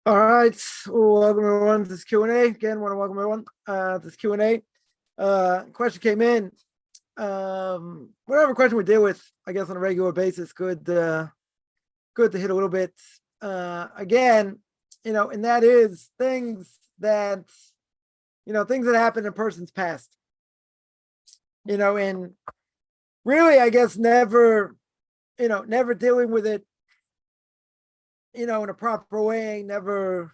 All right, welcome everyone to this Q&A. Again, want to welcome everyone to this Q&A. Question came in. Whatever question we deal with, I guess on a regular basis, good to hit a little bit. Again, and that is things that happen in a person's past. And really, I guess never dealing with it in a proper way, never,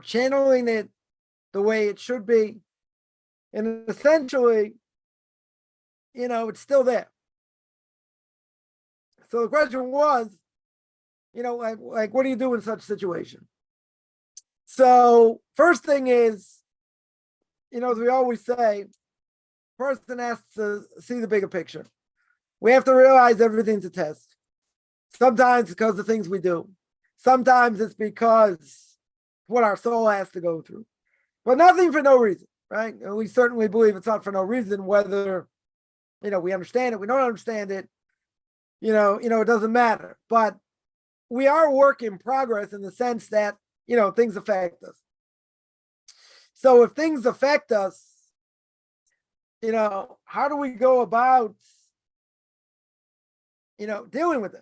channeling it the way it should be. And essentially, it's still there. So the question was, like what do you do in such a situation? So first thing is, as we always say, person has to see the bigger picture. We have to realize everything's a test. Sometimes it's because of the things we do. Sometimes it's because what our soul has to go through, but nothing for no reason, right? And we certainly believe it's not for no reason, whether, we understand it, we don't understand it, it doesn't matter. But we are a work in progress in the sense that, things affect us. So if things affect us, how do we go about, dealing with it?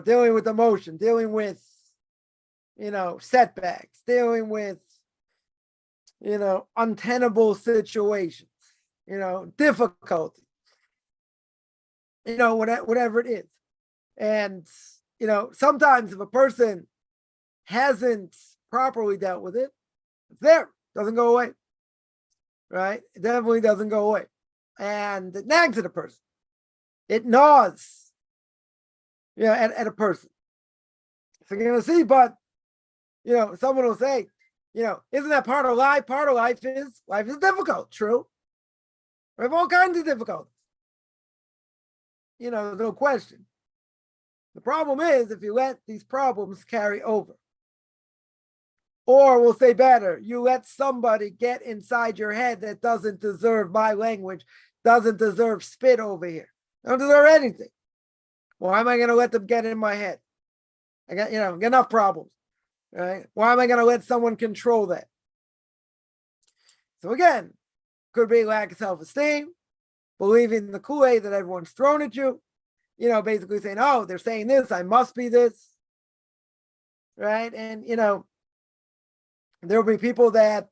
Dealing with emotion, dealing with, setbacks, dealing with, untenable situations, difficulty, whatever it is. And, sometimes if a person hasn't properly dealt with it, it's there, doesn't go away, right? It definitely doesn't go away. And it nags at a person. It gnaws, at a person. So you're going to see, but, someone will say, isn't that part of life? Part of life is difficult. True. We have all kinds of difficulties. No question. The problem is if you let these problems carry over. Or we'll say better, you let somebody get inside your head that doesn't deserve my language, doesn't deserve spit over here, don't deserve anything. Why am I going to let them get in my head? I got, enough problems, right? Why am I going to let someone control that? So again, could be lack of self-esteem, believing the Kool-Aid that everyone's thrown at you, basically saying, oh, they're saying this, I must be this, right? And, there'll be people that,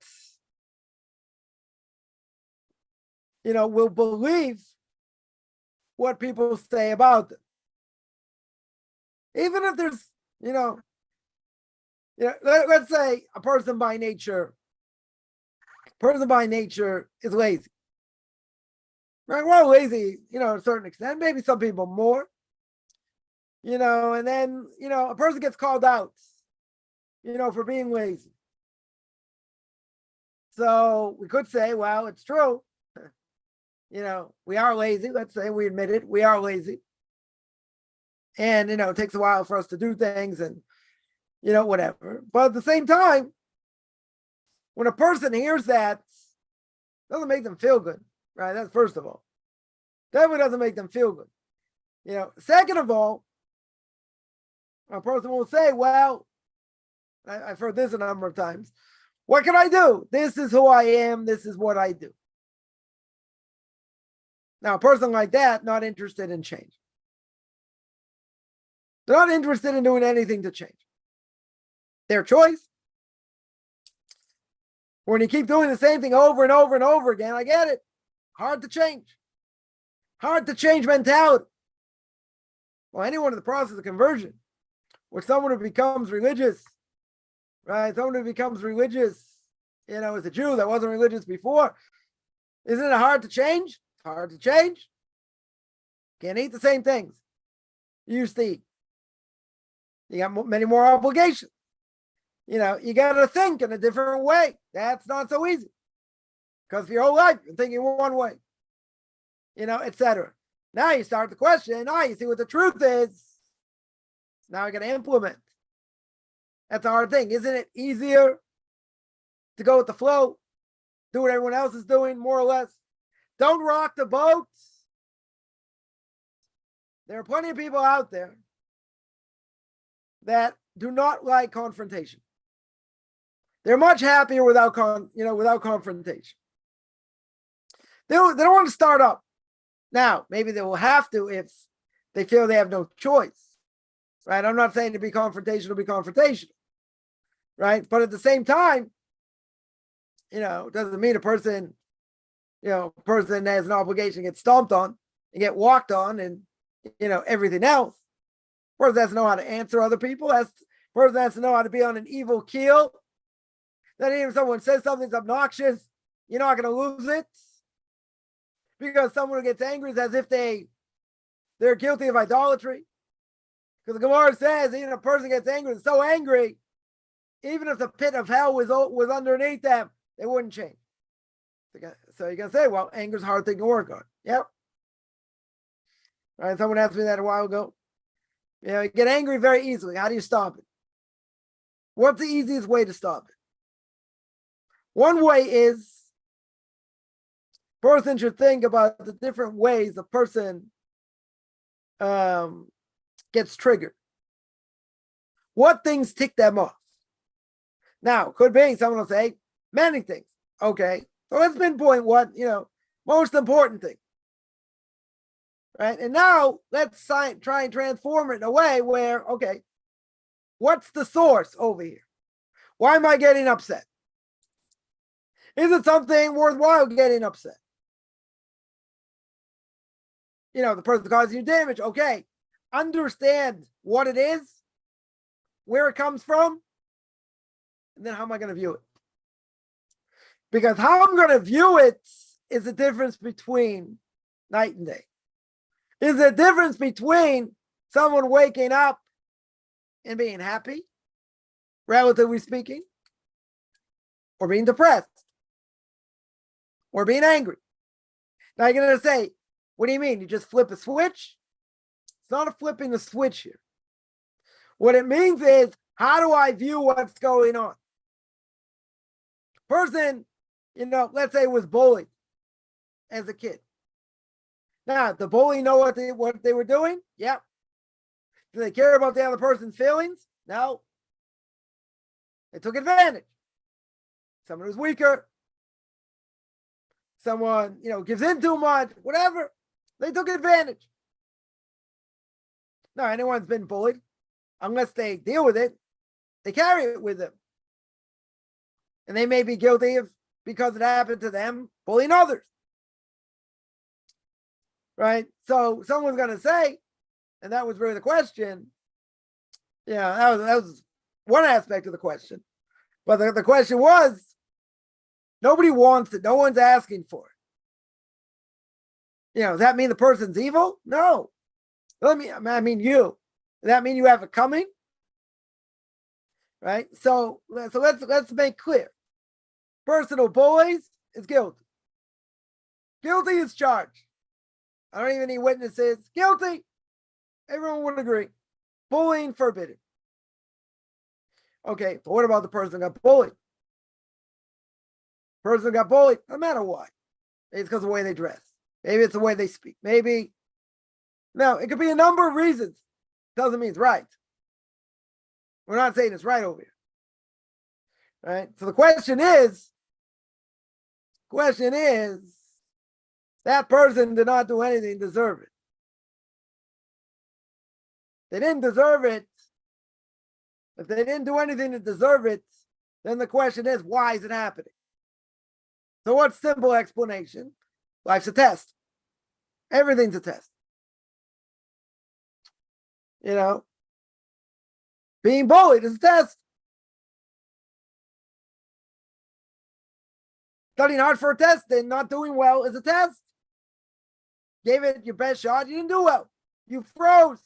will believe what people say about them. Even if there's, let's say a person by nature is lazy. Right? We're all lazy, to a certain extent, maybe some people more. And then, a person gets called out, for being lazy. So we could say, well, it's true. We are lazy. Let's say we admit it, we are lazy. And, it takes a while for us to do things and, whatever. But at the same time, when a person hears that, it doesn't make them feel good, right? That's first of all. Definitely doesn't make them feel good. Second of all, a person will say, well, I've heard this a number of times. What can I do? This is who I am. This is what I do. Now, a person like that, not interested in change. They're not interested in doing anything to change. Their choice. When you keep doing the same thing over and over and over again, I get it. Hard to change. Hard to change mentality. Well, anyone in the process of conversion, or someone who becomes religious, right? Someone who becomes religious, as a Jew that wasn't religious before, isn't it hard to change? It's hard to change. Can't eat the same things you used to eat. You got many more obligations. You got to think in a different way. That's not so easy. Because for your whole life, you're thinking one way, etc. Now you start the question. Now you see what the truth is. Now I got to implement. That's a hard thing. Isn't it easier to go with the flow? Do what everyone else is doing, more or less. Don't rock the boat. There are plenty of people out there that do not like confrontation. They're much happier without confrontation. They don't want to start up. Now, maybe they will have to if they feel they have no choice, right? I'm not saying to be confrontational, right? But at the same time, it doesn't mean a person has an obligation to get stomped on and get walked on and, everything else. Person has to know how to answer other people. Person has to know how to be on an evil keel. That even if someone says something's obnoxious, you're not going to lose it. Because someone who gets angry is as if they're guilty of idolatry. Because the Gemara says, even a person gets angry, so angry, even if the pit of hell was underneath them, they wouldn't change. So you're going to say, well, anger's a hard thing to work on. Yep. Right? Someone asked me that a while ago. You get angry very easily. How do you stop it? What's the easiest way to stop it? One way is person should think about the different ways a person gets triggered. What things tick them off? Now, could be someone will say many things. Okay, so let's pinpoint what most important thing, right? And now let's try and transform it in a way where, okay, what's the source over here? Why am I getting upset? Is it something worthwhile getting upset? The person causing you damage. Okay, understand what it is, where it comes from, and then how am I going to view it? Because how I'm going to view it is the difference between night and day. Is the difference between someone waking up and being happy, relatively speaking, or being depressed, or being angry. Now you're going to say, what do you mean? You just flip a switch? It's not a flipping a switch here. What it means is, how do I view what's going on? Person, let's say was bullied as a kid. Now, the bully know what they were doing? Yep. Do they care about the other person's feelings? No. They took advantage. Someone who's weaker. Someone, gives in too much, whatever. They took advantage. No, anyone's been bullied, unless they deal with it, they carry it with them. And they may be guilty of, because it happened to them, bullying others. Right? So someone's going to say, and that was really the question. That was one aspect of the question. But the question was, nobody wants it. No one's asking for it. Does that mean the person's evil? No. I mean you. Does that mean you have it coming? Right? So let's make clear. Person who bullies is guilty. Guilty is charged. I don't even need witnesses. Guilty. Everyone would agree. Bullying forbidden. Okay, but what about the person who got bullied? Person who got bullied, no matter what. Maybe it's because of the way they dress. Maybe it's the way they speak. Maybe. No, it could be a number of reasons. Doesn't mean it's right. We're not saying it's right over here. Right? So the question is, that person did not do anything to deserve it. They didn't deserve it. If they didn't do anything to deserve it, then the question is, why is it happening? So what's simple explanation? Life's a test. Everything's a test. Being bullied is a test. Studying hard for a test and not doing well is a test. Gave it your best shot, you didn't do well. You froze.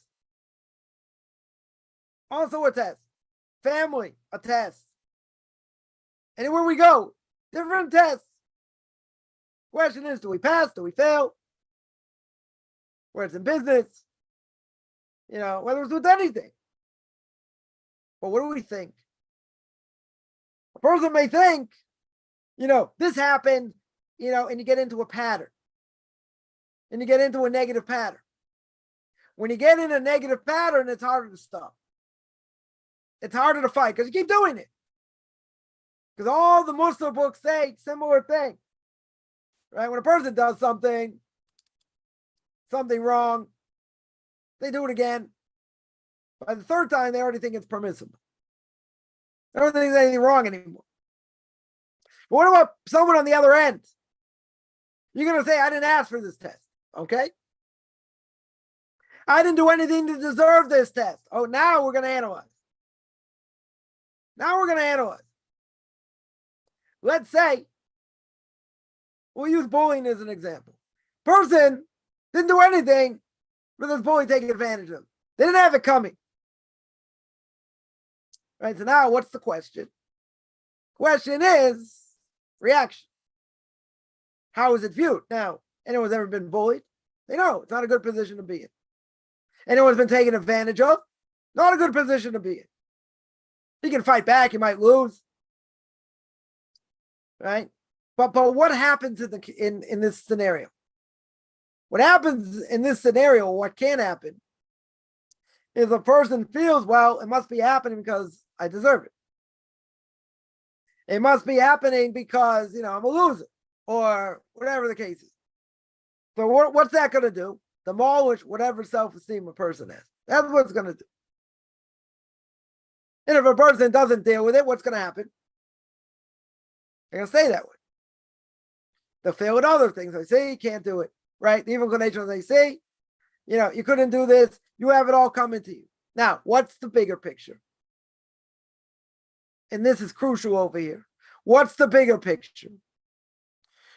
Also a test. Family, a test. Anywhere we go, different tests. Question is, do we pass? Do we fail? Whether it's in business, whether it's with anything. But what do we think? A person may think, this happened, and you get into a pattern. And you get into a negative pattern. When you get in a negative pattern, it's harder to stop. it's harder to fight because you keep doing it. Because all the Muslim books say similar thing. Right? When a person does something wrong, they do it again. By the third time, they already think it's permissible. They don't think there's anything wrong anymore. But what about someone on the other end? You're going to say, I didn't ask for this test. Okay? I didn't do anything to deserve this test. Oh, now we're going to analyze. Let's say, we'll use bullying as an example. Person didn't do anything for this bully taking advantage of them. They didn't have it coming. Right, so now what's the question? Question is reaction. How is it viewed? Now, anyone's ever been bullied? They know it's not a good position to be in. Anyone's been taken advantage of? Not a good position to be in. You can fight back, you might lose. Right? But what happens in this scenario? What happens in this scenario, what can happen, is a person feels, well, it must be happening because I deserve it. It must be happening because, I'm a loser, or whatever the case is. So what's that going to do? Demolish whatever self-esteem a person has. That's what it's going to do. And if a person doesn't deal with it, what's going to happen? They're going to stay that way. They'll fail with other things. They say you can't do it, right? The evil inclination, they say, you couldn't do this. You have it all coming to you. Now, what's the bigger picture? And this is crucial over here. What's the bigger picture?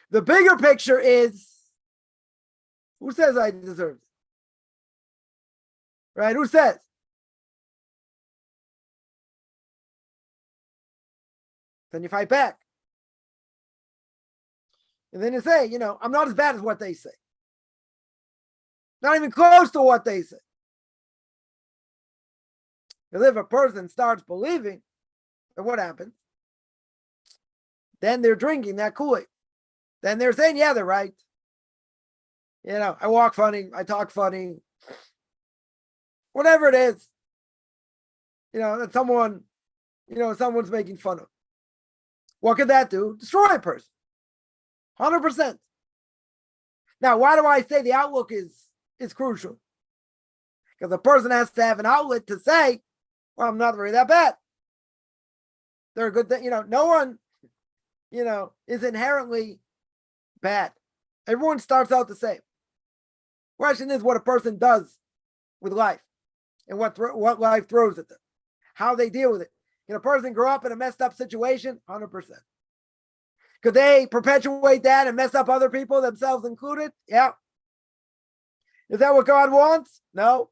The bigger picture is, who says I deserve it? Right? Who says? Then you fight back. And then you say, I'm not as bad as what they say. Not even close to what they say. Because if a person starts believing, then what happens? Then they're drinking that Kool-Aid. Then they're saying, yeah, they're right. I walk funny, I talk funny. Whatever it is, that someone's making fun of. What could that do? Destroy a person. 100%. Now, why do I say the outlook is crucial? Because a person has to have an outlet to say, well, I'm not really that bad. They're a good thing. No one, is inherently bad. Everyone starts out the same. Question is what a person does with life and what life throws at them, how they deal with it. Can a person grow up in a messed up situation? 100%. Could they perpetuate that and mess up other people, themselves included? Yeah. Is that what God wants? No.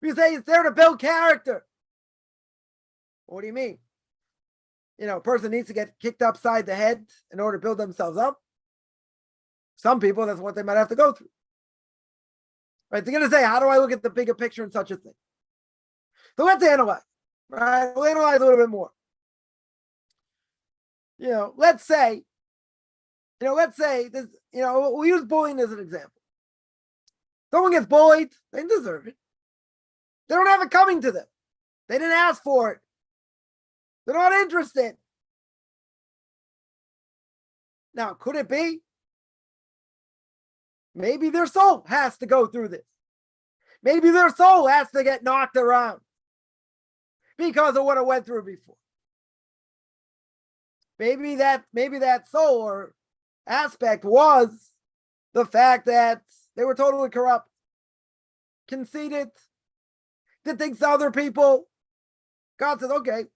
You say it's there to build character. What do you mean? A person needs to get kicked upside the head in order to build themselves up. Some people, that's what they might have to go through. Right? They're going to say, how do I look at the bigger picture in such a thing? So let's analyze. Right? We'll analyze a little bit more. Let's say this, we'll use bullying as an example. Someone gets bullied, they deserve it. They don't have it coming to them. They didn't ask for it. They're not interested. Now, could it be? Maybe their soul has to go through this. Maybe their soul has to get knocked around because of what it went through before. Maybe that soul or aspect was the fact that they were totally corrupt, conceited, did things to other people. God says, okay,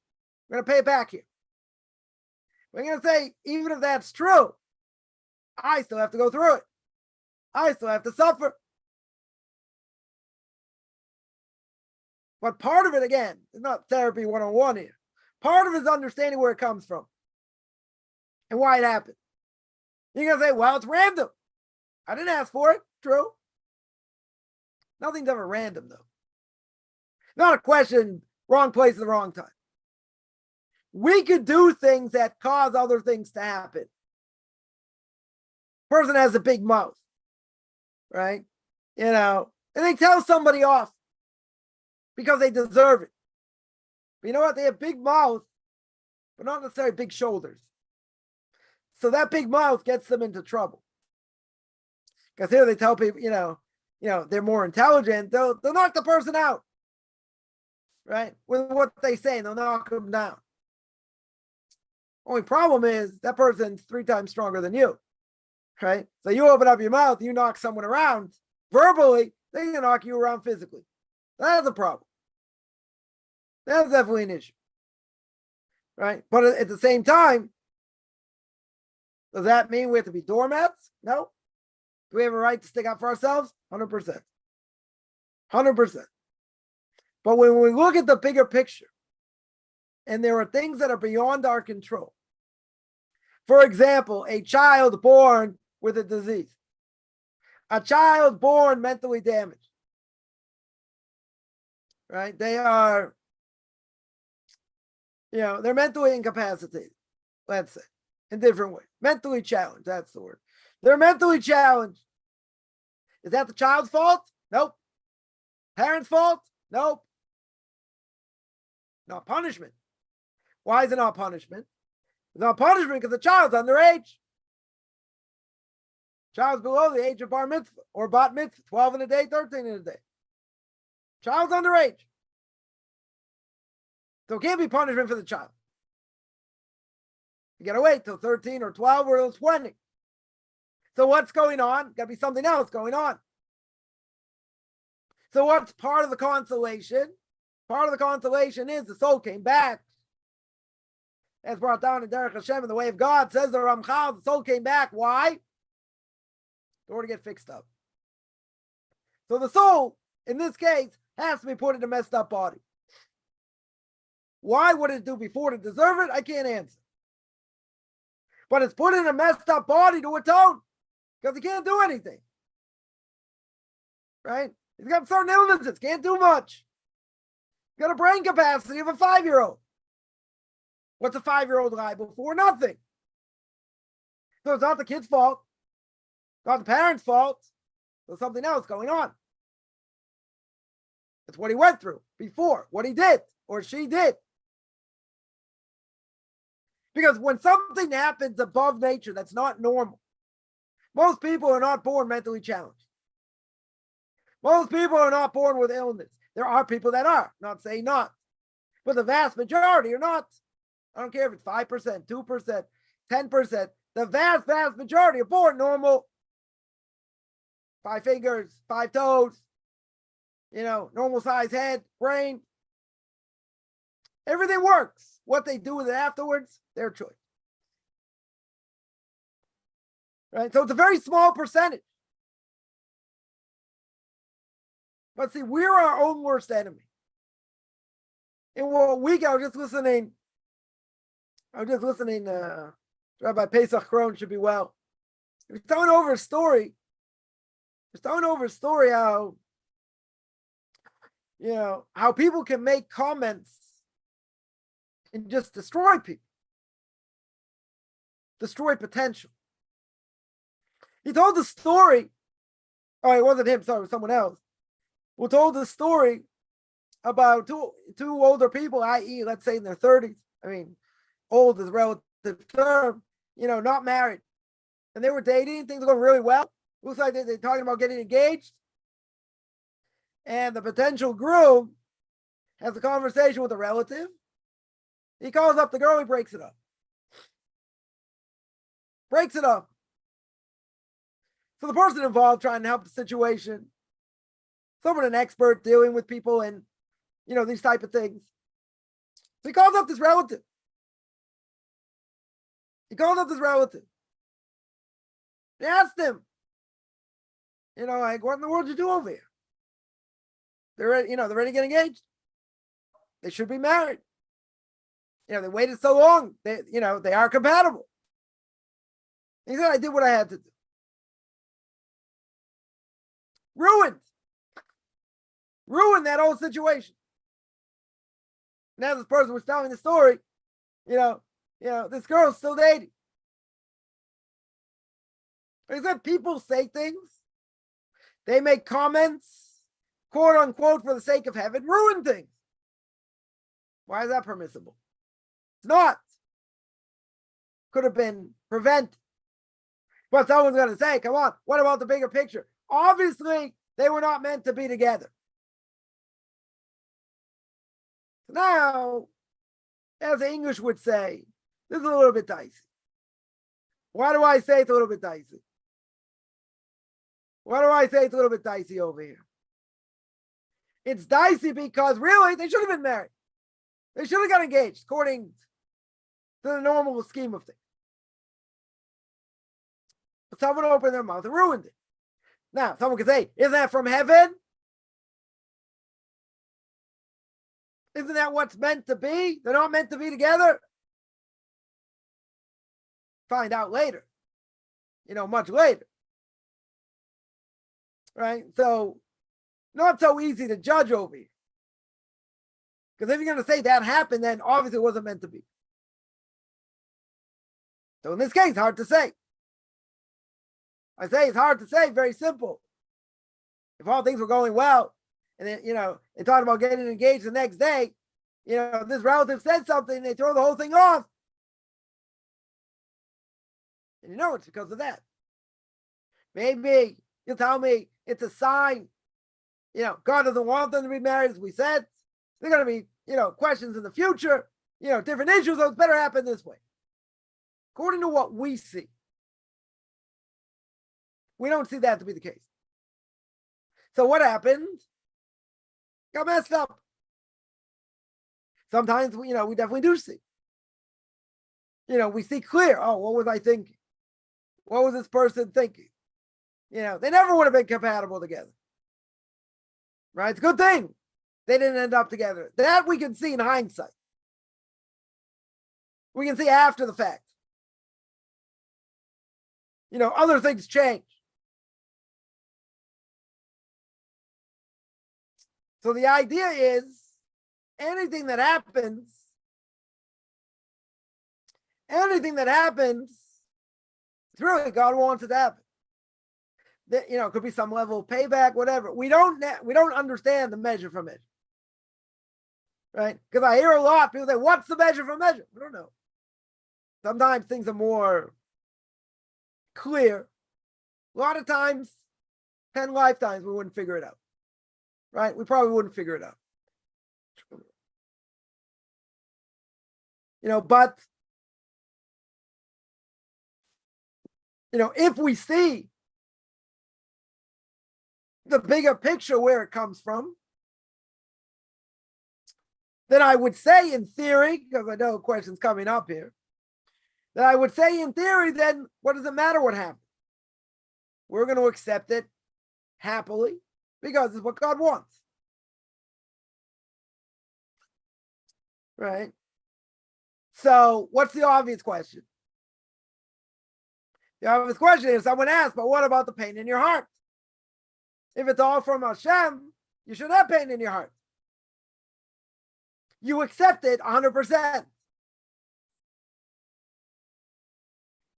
we're going to pay it back here. We're going to say, even if that's true, I still have to go through it. I still have to suffer. But part of it, again, is not therapy 101 here. Part of it is understanding where it comes from and why it happened. You're going to say, well, it's random. I didn't ask for it. True. Nothing's ever random, though. Not a question, wrong place at the wrong time. We could do things that cause other things to happen. Person has a big mouth, right? And they tell somebody off. because they deserve it. But you know what? They have big mouths, but not necessarily big shoulders. So that big mouth gets them into trouble. Because here they tell people, they're more intelligent. They'll knock the person out, right? With what they say, they'll knock them down. Only problem is that person's 3 times stronger than you, right? So you open up your mouth, you knock someone around verbally, they can knock you around physically. That's a problem. That's definitely an issue, right? But at the same time, does that mean we have to be doormats? No. Do we have a right to stick up for ourselves? 100%. 100%. But when we look at the bigger picture, and there are things that are beyond our control. For example, a child born with a disease, a child born mentally damaged, right? They are, they're mentally incapacitated, let's say, in different ways. Mentally challenged, that's the word. They're mentally challenged. Is that the child's fault? Nope. Parents' fault? Nope. Not punishment. Why is it not punishment? It's not punishment because the child's underage. Child's below the age of bar mitzvah or bat mitzvah, 12 in a day, 13 in a day. Child's underage. So it can't be punishment for the child. You gotta wait till 13 or 12 or till 20. So what's going on? Gotta be something else going on. So what's part of the consolation? Part of the consolation is the soul came back. As brought down in Derech Hashem in the way of God, says the Ramchal, the soul came back. Why? In order to get fixed up. So the soul, in this case, has to be put in a messed up body. Why would it do before to deserve it? I can't answer. But it's put in a messed up body to atone, because he can't do anything. Right? He's got certain illnesses, can't do much. He's got a brain capacity of a 5-year-old. What's a 5-year-old liable for? Nothing. So it's not the kid's fault. It's not the parents' fault. There's something else going on. It's what he went through before, what he did or she did. Because when something happens above nature that's not normal, most people are not born mentally challenged. Most people are not born with illness. There are people that are, not saying not. But the vast majority are not. I don't care if it's 5%, 2%, 10%. The vast, vast majority are born normal. 5 fingers, 5 toes, normal size head, brain. Everything works. What they do with it afterwards, their choice. Right? So it's a very small percentage. But see, we're our own worst enemy. In one week, I was just listening, Rabbi Pesach Kron should be well. He was telling over a story. How people can make comments and just destroy people. Destroy potential. He told the story. Oh, it wasn't him, sorry, it was someone else. Who told the story about two older people, i.e., let's say in their 30s. I mean, old is a relative term, not married. And they were dating, things were going really well. Looks like they're talking about getting engaged. And the potential groom has a conversation with a relative. He calls up the girl, he breaks it up. So the person involved trying to help the situation, someone an expert dealing with people and, these type of things. So he calls up this relative. He asked him, what in the world did you do over here? They're ready, they're ready to get engaged. They should be married. They waited so long. They are compatible. He said, I did what I had to do. Ruined that whole situation. Now this person was telling the story, this girl's still dating. He said people say things, they make comments quote unquote, for the sake of heaven, ruin things. Why is that permissible? It's not. Could have been prevented. But someone's going to say, come on, what about the bigger picture? Obviously, they were not meant to be together. Now, as the English would say, this is a little bit dicey. Why do I say it's a little bit dicey? Why do I say it's a little bit dicey over here? It's dicey because really, they should have been married. They should have got engaged according to the normal scheme of things. But someone opened their mouth and ruined it. Now, someone could say, isn't that from heaven? Isn't that what's meant to be? They're not meant to be together? Find out later. Much later. Right? So, not so easy to judge over here. Because if you're going to say that happened, then obviously it wasn't meant to be. So in this case, hard to say. I say it's hard to say, very simple. If all things were going well, and then, they talked about getting engaged the next day, this relative said something, they throw the whole thing off. And it's because of that. Maybe you'll tell me it's a sign, God doesn't want them to be married, as we said. There are going to be, questions in the future, different issues, so it's better happen this way. According to what we see, we don't see that to be the case. So what happened? Got messed up. Sometimes, we definitely do see. We see clear. Oh, what was I thinking? What was this person thinking? They never would have been compatible together. Right? It's a good thing they didn't end up together. That we can see in hindsight. We can see after the fact. Other things change. So the idea is anything that happens, it's really God wants it to happen. That, it could be some level of payback, whatever. We don't understand the measure for measure. Right? Because I hear a lot, people say, what's the measure for measure? We don't know. Sometimes things are more clear. A lot of times, 10 lifetimes, we wouldn't figure it out. Right? We probably wouldn't figure it out. But, if we see the bigger picture where it comes from, then I would say in theory, because I know questions coming up here, that I would say in theory, then what does it matter what happens? We're going to accept it happily because it's what God wants. Right? So what's the obvious question? The obvious question is, someone asked, but what about the pain in your heart? If it's all from Hashem, you should have pain in your heart. You accept it 100%.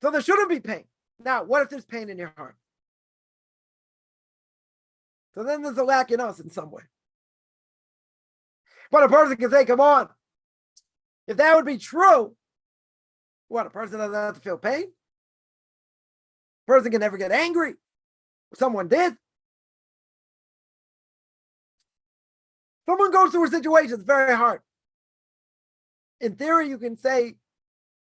So there shouldn't be pain. Now, what if there's pain in your heart? So then there's a lack in us in some way. But a person can say, come on, if that would be true, what, a person doesn't have to feel pain? A person can never get angry. Someone did. Someone goes through a situation, it's very hard. In theory,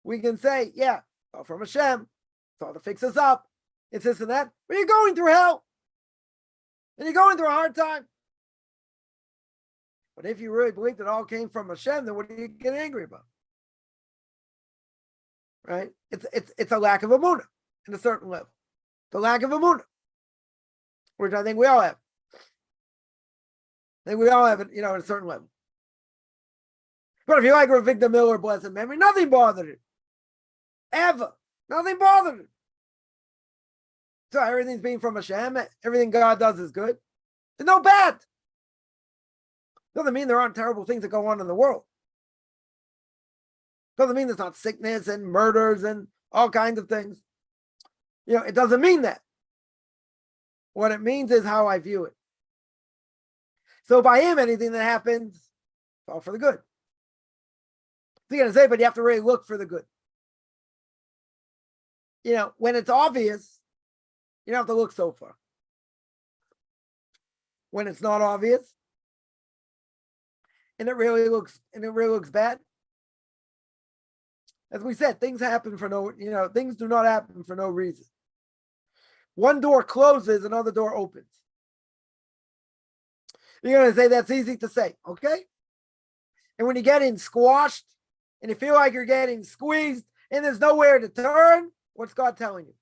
we can say, yeah, all from Hashem, it's all to fix us up, it's this and that. But you're going through hell. And you're going through a hard time. But if you really believe it all came from Hashem, then what do you get angry about? Right? It's a lack of emunah in a certain level. The lack of emunah, which I think we all have. I think we all have it, at a certain level. But if you like Victor Miller, blessed memory, nothing bothered him. Ever. Nothing bothered him. So everything's being from Hashem. Everything God does is good. There's no bad. Doesn't mean there aren't terrible things that go on in the world. Doesn't mean there's not sickness and murders and all kinds of things. It doesn't mean that. What it means is how I view it. So by him, anything that happens, it's all for the good. So you're going to say, but you have to really look for the good. When it's obvious, you don't have to look so far. When it's not obvious, and it really looks bad. As we said, things happen for things do not happen for no reason. One door closes, another door opens. You're going to say that's easy to say, okay? And when you're getting squashed and you feel like you're getting squeezed and there's nowhere to turn, what's God telling you?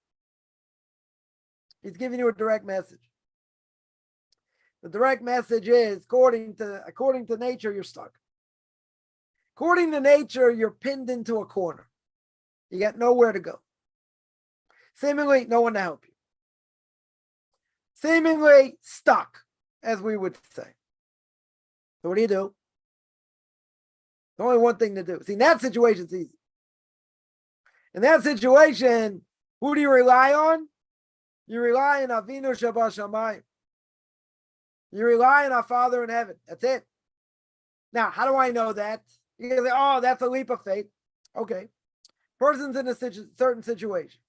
He's giving you a direct message. The direct message is, according to nature, you're stuck. According to nature, you're pinned into a corner. You got nowhere to go. Seemingly, no one to help you. Seemingly stuck, as we would say. So what do? There's only one thing to do. See, in that situation, it's easy. In that situation, who do you rely on? You rely on Avinu Shabashamayim. You rely on our Father in heaven. That's it. Now, how do I know that? You're going to say, oh, that's a leap of faith. Okay. Person's in a certain situation.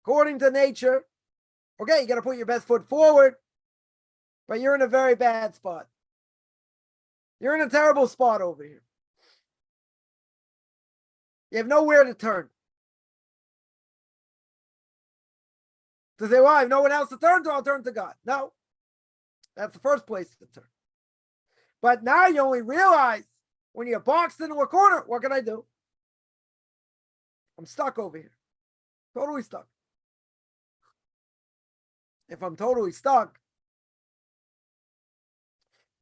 According to nature, okay, you got to put your best foot forward, but you're in a very bad spot. You're in a terrible spot over here. You have nowhere to turn. To say, well, I have no one else to turn to, I'll turn to God. No. That's the first place to turn. But now you only realize when you're boxed into a corner, what can I do? I'm stuck over here. Totally stuck. If I'm totally stuck,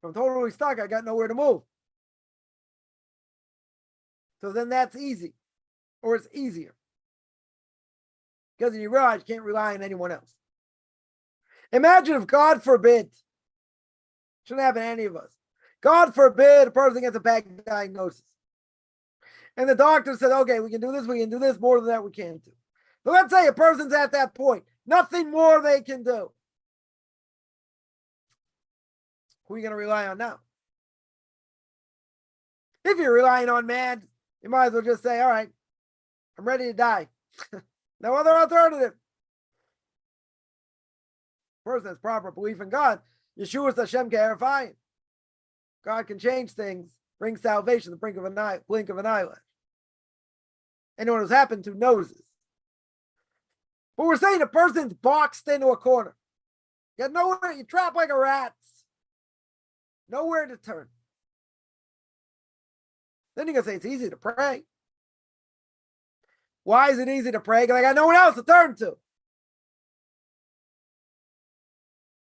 I got nowhere to move. So then that's easy. Or it's easier. Because you realize you can't rely on anyone else. Imagine if, God forbid, shouldn't happen to any of us. God forbid a person gets a bad diagnosis. And the doctor said, okay, we can do this, more than that we can't do. But let's say a person's at that point. Nothing more they can do. Who are you going to rely on now? If you're relying on man, you might as well just say, all right, I'm ready to die. No other alternative. Person has proper belief in God. Yeshua's Hashem K'erafayim. God can change things, bring salvation, the blink of an eyelash. Anyone who's happened to knows this. But we're saying a person's boxed into a corner. You got nowhere, you're trapped like a rat. Nowhere to turn. Then you're going to say it's easy to pray. Why is it easy to pray? Because I got no one else to turn to.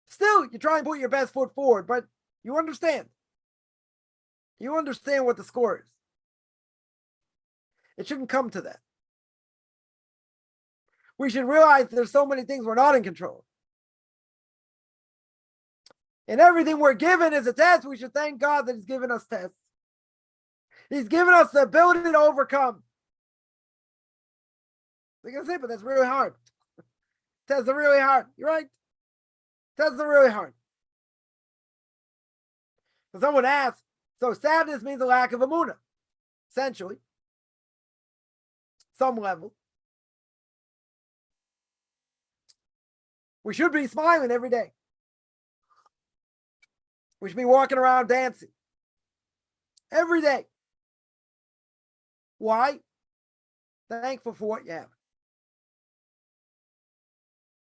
Still, you try and put your best foot forward, but you understand. You understand what the score is. It shouldn't come to that. We should realize there's so many things we're not in control. And everything we're given is a test. We should thank God that He's given us tests. He's given us the ability to overcome. They're going to say, but that's really hard. Tests are really hard. You're right. Tests are really hard. So someone asks, so sadness means a lack of emunah. Essentially. Some level. We should be smiling every day. We should be walking around dancing. Every day. Why? Thankful for what you have.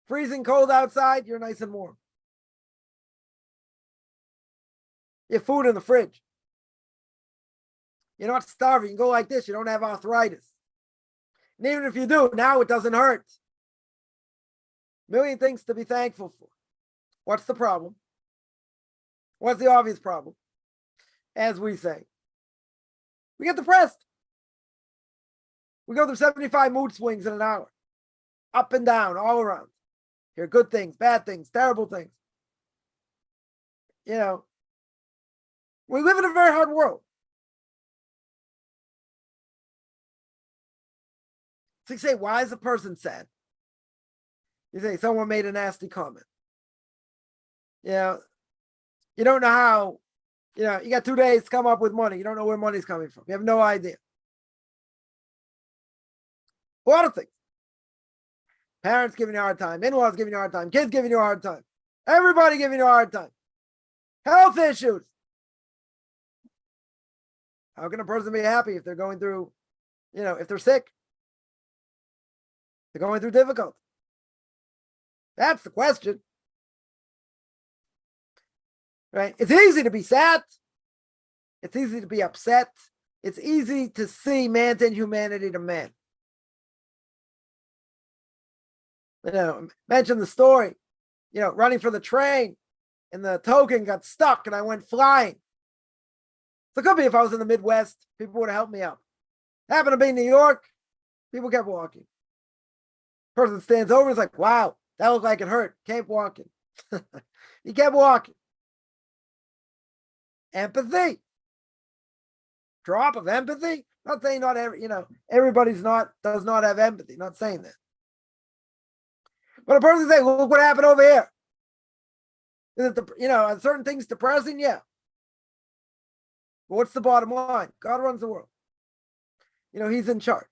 Freezing cold outside, you're nice and warm. You have food in the fridge. You're not starving. You can go like this. You don't have arthritis. And even if you do, now it doesn't hurt. Million things to be thankful for. What's the problem? What's the obvious problem? As we say, we get depressed. We go through 75 mood swings in an hour. Up and down, all around. Here are good things, bad things, terrible things. You know, we live in a very hard world. So you say, why is the person sad? You say, someone made a nasty comment. You know, You don't know how, you got 2 days to come up with money. You don't know where money's coming from. You have no idea. A lot of things. Parents giving you a hard time, in-laws giving you a hard time, kids giving you a hard time, everybody giving you a hard time. Health issues. How can a person be happy if they're going through, if they're sick? They're going through difficulty. That's the question. Right? It's easy to be sad. It's easy to be upset. It's easy to see man's inhumanity to man. Mention the story, running for the train and the token got stuck and I went flying. So it could be if I was in the Midwest, people would have helped me out. Happened to be in New York, people kept walking. Person stands over and is like, wow, that looked like it hurt. Keep walking. He kept walking. Empathy. Drop of empathy. Not saying not everybody's does not have empathy. Not saying that. But a person say, look what happened over here. Is it are certain things depressing? Yeah. But what's the bottom line? God runs the world. He's in charge.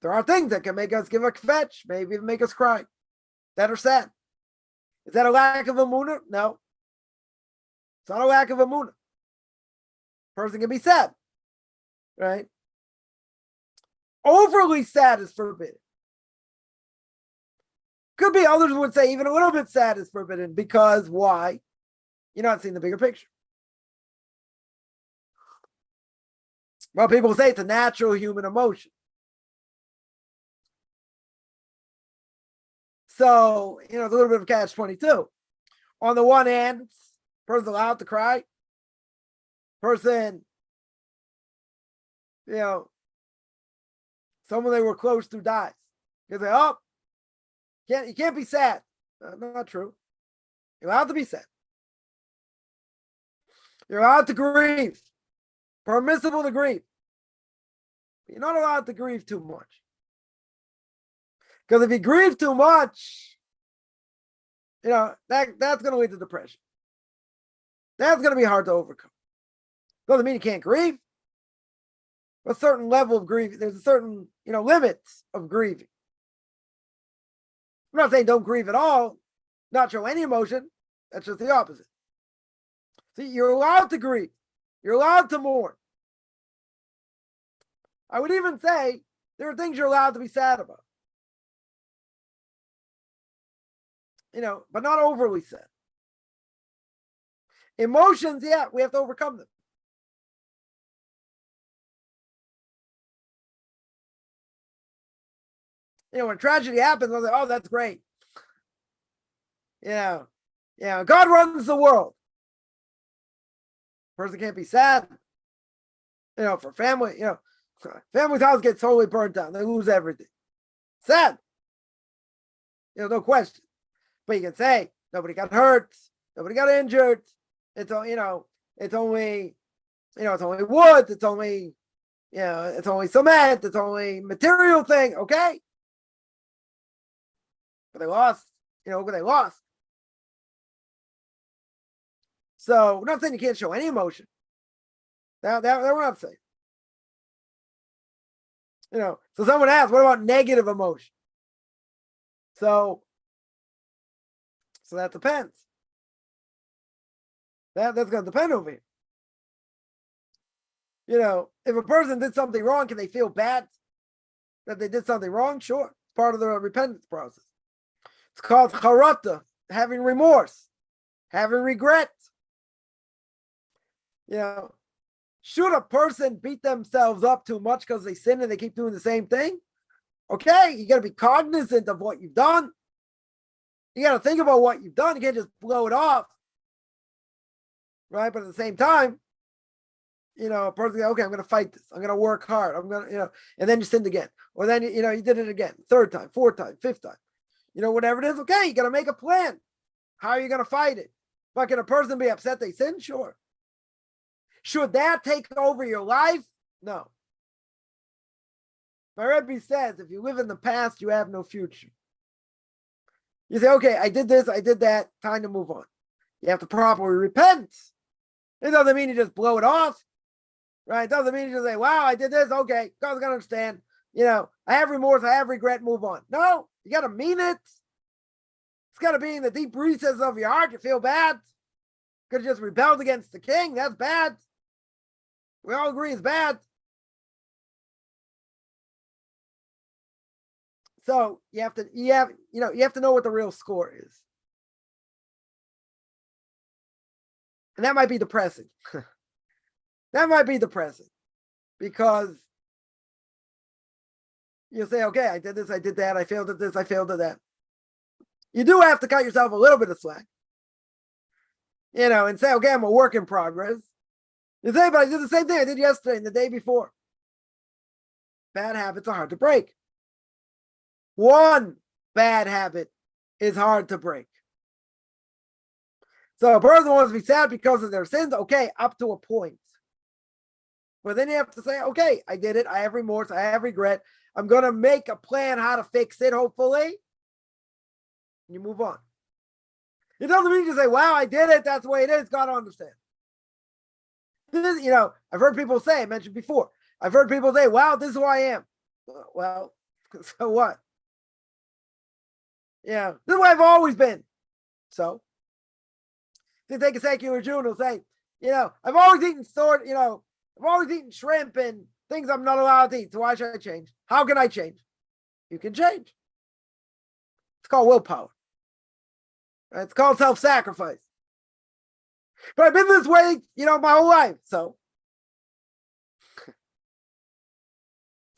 There are things that can make us give a kvetch, maybe even make us cry, that are sad. Is that a lack of emunah? No. It's not a lack of emunah. Person can be sad, right? Overly sad is forbidden. Could be others would say even a little bit sad is forbidden because why? You're not seeing the bigger picture. Well, people say it's a natural human emotion. So, it's a little bit of catch-22. On the one hand, person's allowed to cry. Person, someone they were close to dies. You say, oh, you can't be sad. Not true. You're allowed to be sad. You're allowed to grieve. Permissible to grieve. But you're not allowed to grieve too much. Because if you grieve too much, that's going to lead to depression. That's going to be hard to overcome. Doesn't mean you can't grieve. A certain level of grieving, there's a certain, limits of grieving. I'm not saying don't grieve at all, not show any emotion. That's just the opposite. See, you're allowed to grieve. You're allowed to mourn. I would even say there are things you're allowed to be sad about. But not overly sad. Emotions, yeah, we have to overcome them. When tragedy happens, I was like, oh, that's great. God runs the world. Person can't be sad. For family, family's house gets totally burnt down. They lose everything. Sad. No question. But you can say nobody got hurt, nobody got injured. It's it's only wood. It's only cement. It's only material thing. Okay. But they lost. But they lost. So we're not saying you can't show any emotion. That we're not saying. So someone asked, what about negative emotion? So that depends. That's going to depend over here. If a person did something wrong, can they feel bad that they did something wrong? Sure. It's part of the repentance process. It's called charata, having remorse, having regret. Should a person beat themselves up too much because they sin and they keep doing the same thing? Okay, you got to be cognizant of what you've done. You got to think about what you've done. You can't just blow it off. Right? But at the same time, a person, okay, I'm going to fight this. I'm going to work hard. I'm going to, and then you sinned again. Or then, you did it again. Third time, fourth time, fifth time. Whatever it is, okay, you got to make a plan. How are you going to fight it? But can a person be upset they sinned? Sure. Should that take over your life? No. My Rebbe says, if you live in the past, you have no future. You say, okay, I did this, I did that, time to move on. You have to properly repent. It doesn't mean you just blow it off, right? It doesn't mean you just say, wow, I did this. Okay, God's going to understand. I have remorse, I have regret, move on. No, you got to mean it. It's got to be in the deep recesses of your heart. You feel bad because you just rebelled against the king. That's bad. We all agree it's bad. So you have to know what the real score is. And that might be depressing. That might be depressing because you say, okay, I did this, I did that, I failed at this, I failed at that. You do have to cut yourself a little bit of slack, and say, okay, I'm a work in progress. You say, but I did the same thing I did yesterday and the day before. Bad habits are hard to break. One bad habit is hard to break. So a person wants to be sad because of their sins, okay, up to a point. But then you have to say, okay, I did it. I have remorse. I have regret. I'm going to make a plan how to fix it, hopefully. And you move on. It doesn't mean you say, wow, I did it. That's the way it is. God understand. This, I've heard people say, I mentioned before, I've heard people say, wow, this is who I am. Well, so what? Yeah, this is who I've always been. So, to take a secular Jew, will say, I've always eaten I've always eaten shrimp and things I'm not allowed to eat. So why should I change? How can I change? You can change. It's called willpower. Right? It's called self-sacrifice. But I've been this way, my whole life. So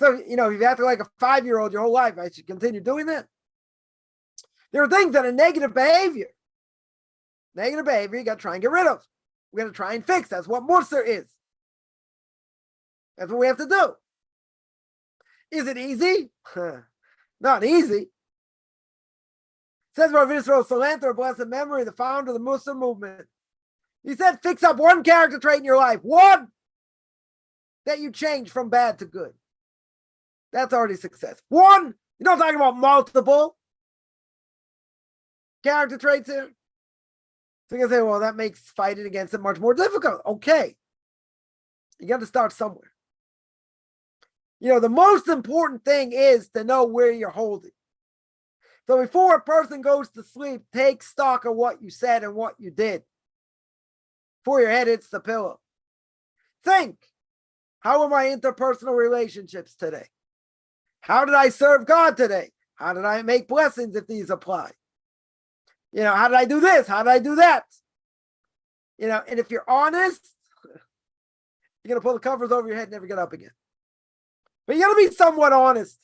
if you've acted like a 5-year-old your whole life, I should continue doing that. There are things that are negative behavior. Negative behavior, you got to try and get rid of. We got to try and fix. That's what Musar is. That's what we have to do. Is it easy? Not easy. Says Rav Yisrael Salanter, blessed memory, the founder of the Musar movement. He said, fix up one character trait in your life. One that you change from bad to good. That's already success. One. You're not talking about multiple character traits here. So you can say, well, that makes fighting against it much more difficult. Okay. You got to start somewhere. The most important thing is to know where you're holding. So before a person goes to sleep, take stock of what you said and what you did. Before your head hits the pillow. Think, how are my interpersonal relationships today? How did I serve God today? How did I make blessings if these apply? How did I do this? How did I do that? And if you're honest, you're going to pull the covers over your head and never get up again. But you got to be somewhat honest.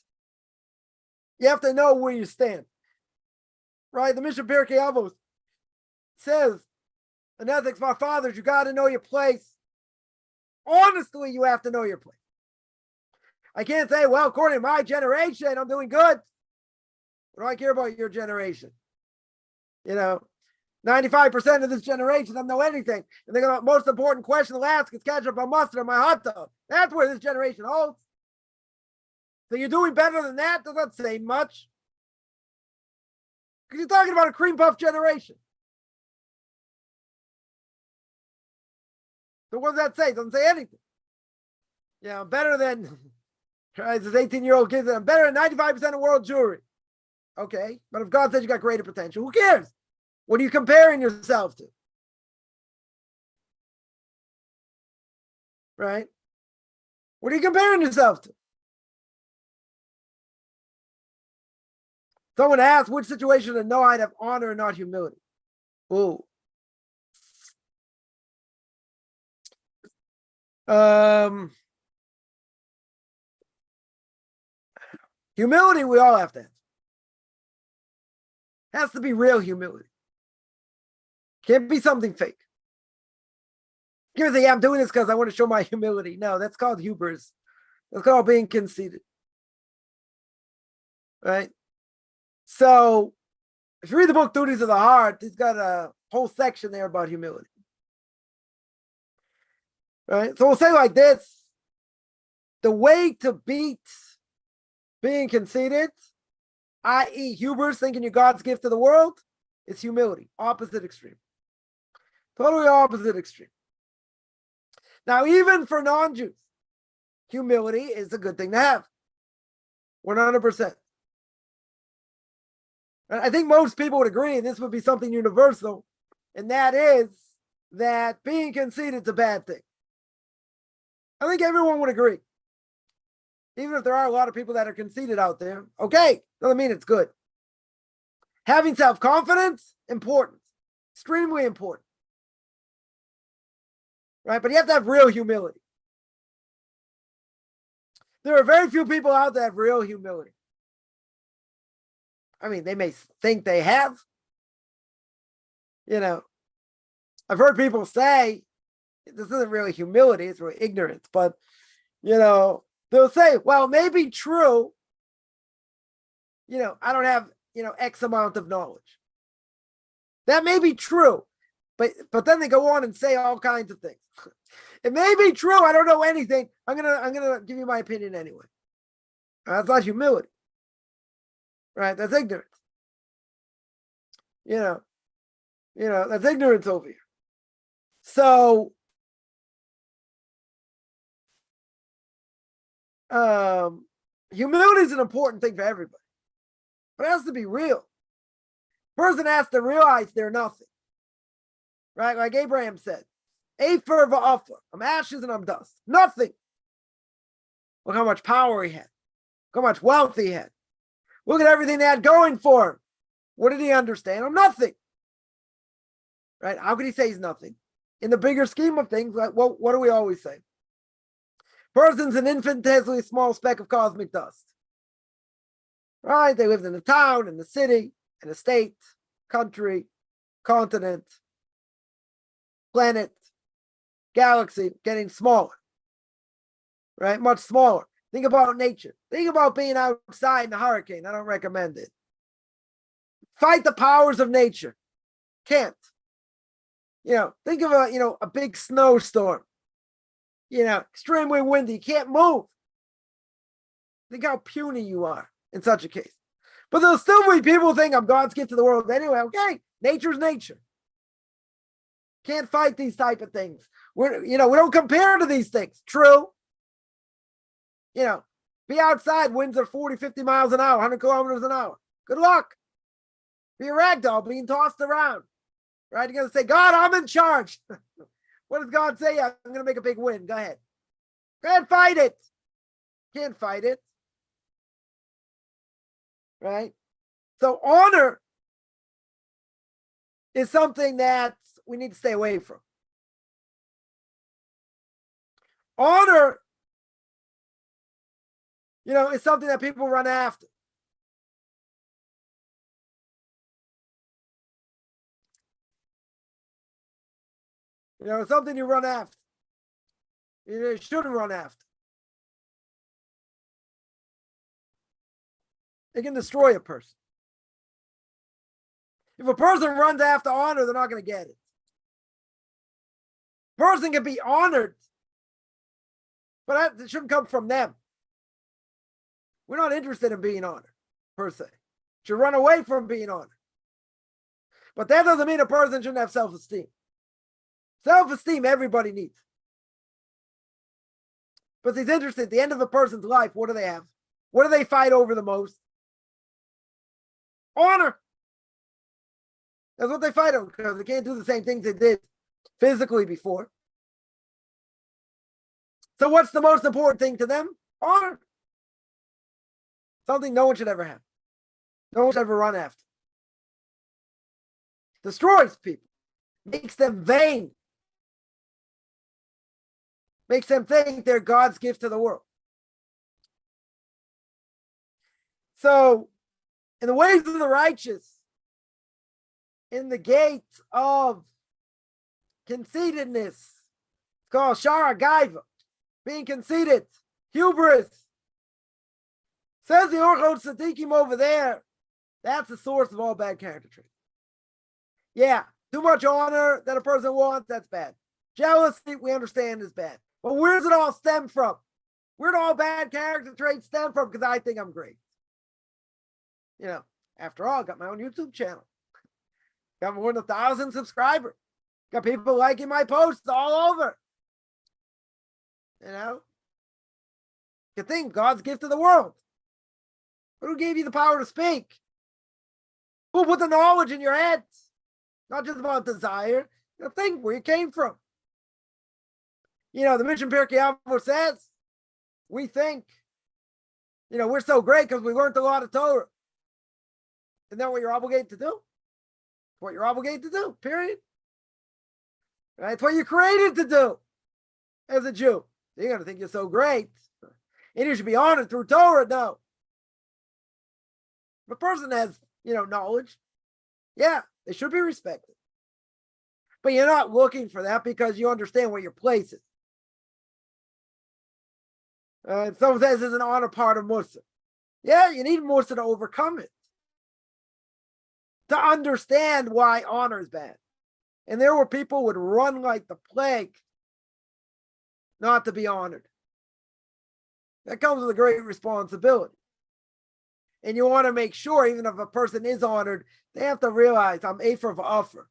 You have to know where you stand. Right? The Mishnah Pirkei Avos says, in ethics of our fathers, you got to know your place. Honestly, you have to know your place. I can't say, well, according to my generation, I'm doing good. What do I care about your generation? 95% of this generation doesn't know anything. And the most important question they'll ask is ketchup or mustard on my hot dog. That's where this generation holds. So you're doing better than that? Does not say much. Because you're talking about a cream puff generation. So what does that say? It doesn't say anything. I'm better than, this 18-year-old kid, I'm better than 95% of world Jewry. Okay, but if God says you got greater potential, who cares? What are you comparing yourself to? Right? What are you comparing yourself to? Someone asked, which situation to know I'd have honor and not humility? Ooh. Humility, we all have to have. Has to be real humility. Can't be something fake. You can say, yeah, I'm doing this because I want to show my humility. No, that's called hubris. That's called being conceited. Right? So, if you read the book Duties of the Heart, he's got a whole section there about humility. Right? So we'll say like this. The way to beat being conceited, i.e. hubris, thinking you're God's gift to the world, is humility. Opposite extreme. Totally opposite extreme. Now, even for non-Jews, humility is a good thing to have. 100%. I think most people would agree, and this would be something universal, and that is that being conceited is a bad thing. I think everyone would agree. Even if there are a lot of people that are conceited out there, okay, doesn't mean it's good. Having self-confidence, important. Extremely important. Right? But you have to have real humility. There are very few people out there that have real humility. I mean, they may think they have. I've heard people say, this isn't really humility, it's really ignorance. But, they'll say, well, it may be true. I don't have, X amount of knowledge. That may be true. But then they go on and say all kinds of things. It may be true. I don't know anything. I'm gonna give you my opinion anyway. That's not humility. Right? That's ignorance. That's ignorance over here. So humility is an important thing for everybody. But it has to be real. Person has to realize they're nothing. Right? Like Abraham said, Afer va'afa. I'm ashes and I'm dust. Nothing. Look how much power he had. Look how much wealth he had. Look at everything they had going for him. What did he understand? I'm nothing. Right? How could he say he's nothing? In the bigger scheme of things, what do we always say? Person's an infinitesimally small speck of cosmic dust. Right? They lived in a town, in the city, in a state, country, continent, planet, galaxy, getting smaller. Right? Much smaller. Think about nature. Think about being outside in a hurricane. I don't recommend it. Fight the powers of nature. Can't. Think of a big snowstorm. Extremely windy. You can't move. Think how puny you are in such a case. But there'll still be people who think I'm God's gift to the world anyway. Okay, nature's nature. Can't fight these type of things. We don't compare to these things. True. Be outside, winds are 40, 50 miles an hour, 100 kilometers an hour. Good luck. Be a ragdoll being tossed around. Right? You're going to say, God, I'm in charge. What does God say? I'm going to make a big wind. Go ahead. Go ahead, fight it. Can't fight it. Right? So honor is something that we need to stay away from. Honor, is something that people run after. It's something you run after. You shouldn't run after. It can destroy a person. If a person runs after honor, they're not going to get it. A person can be honored, but it shouldn't come from them. We're not interested in being honored, per se. Should run away from being honored. But that doesn't mean a person shouldn't have self-esteem. Self-esteem, everybody needs. But he's interested at the end of a person's life, what do they have? What do they fight over the most? Honor. That's what they fight over, because they can't do the same things they did physically before. So what's the most important thing to them? Honor. Something no one should ever have. No one should ever run after. Destroys people. Makes them vain. Makes them think they're God's gift to the world. So, in the ways of the righteous, in the gate of conceitedness, it's called Shara Gaiva, being conceited, hubris. Says the Orthodox Tzaddikim over there, that's the source of all bad character traits. Yeah, too much honor that a person wants, that's bad. Jealousy, we understand, is bad. But where does it all stem from? Where do all bad character traits stem from? Because I think I'm great. After all, I got my own YouTube channel. Got more than 1,000 subscribers. Got people liking my posts all over. You know? You think God's gift to the world. Who gave you the power to speak? Who put the knowledge in your head? Not just about desire. You think where you came from. You know, the Mission Pirkei Avos says, we think, you know, we're so great because we learned a lot of Torah. Isn't that what you're obligated to do? What you're obligated to do, period. Right? It's what you're created to do as a Jew. You're going to think you're so great. And you should be honored through Torah. No. If a person has, you know, knowledge, yeah, they should be respected. But you're not looking for that because you understand where your place is. Someone says it's an honor part of Musa. Yeah, you need Musa to overcome it. To understand why honor is bad. And there were people who would run like the plague not to be honored. That comes with a great responsibility. And you want to make sure, even if a person is honored, they have to realize I'm Afer v'Afer.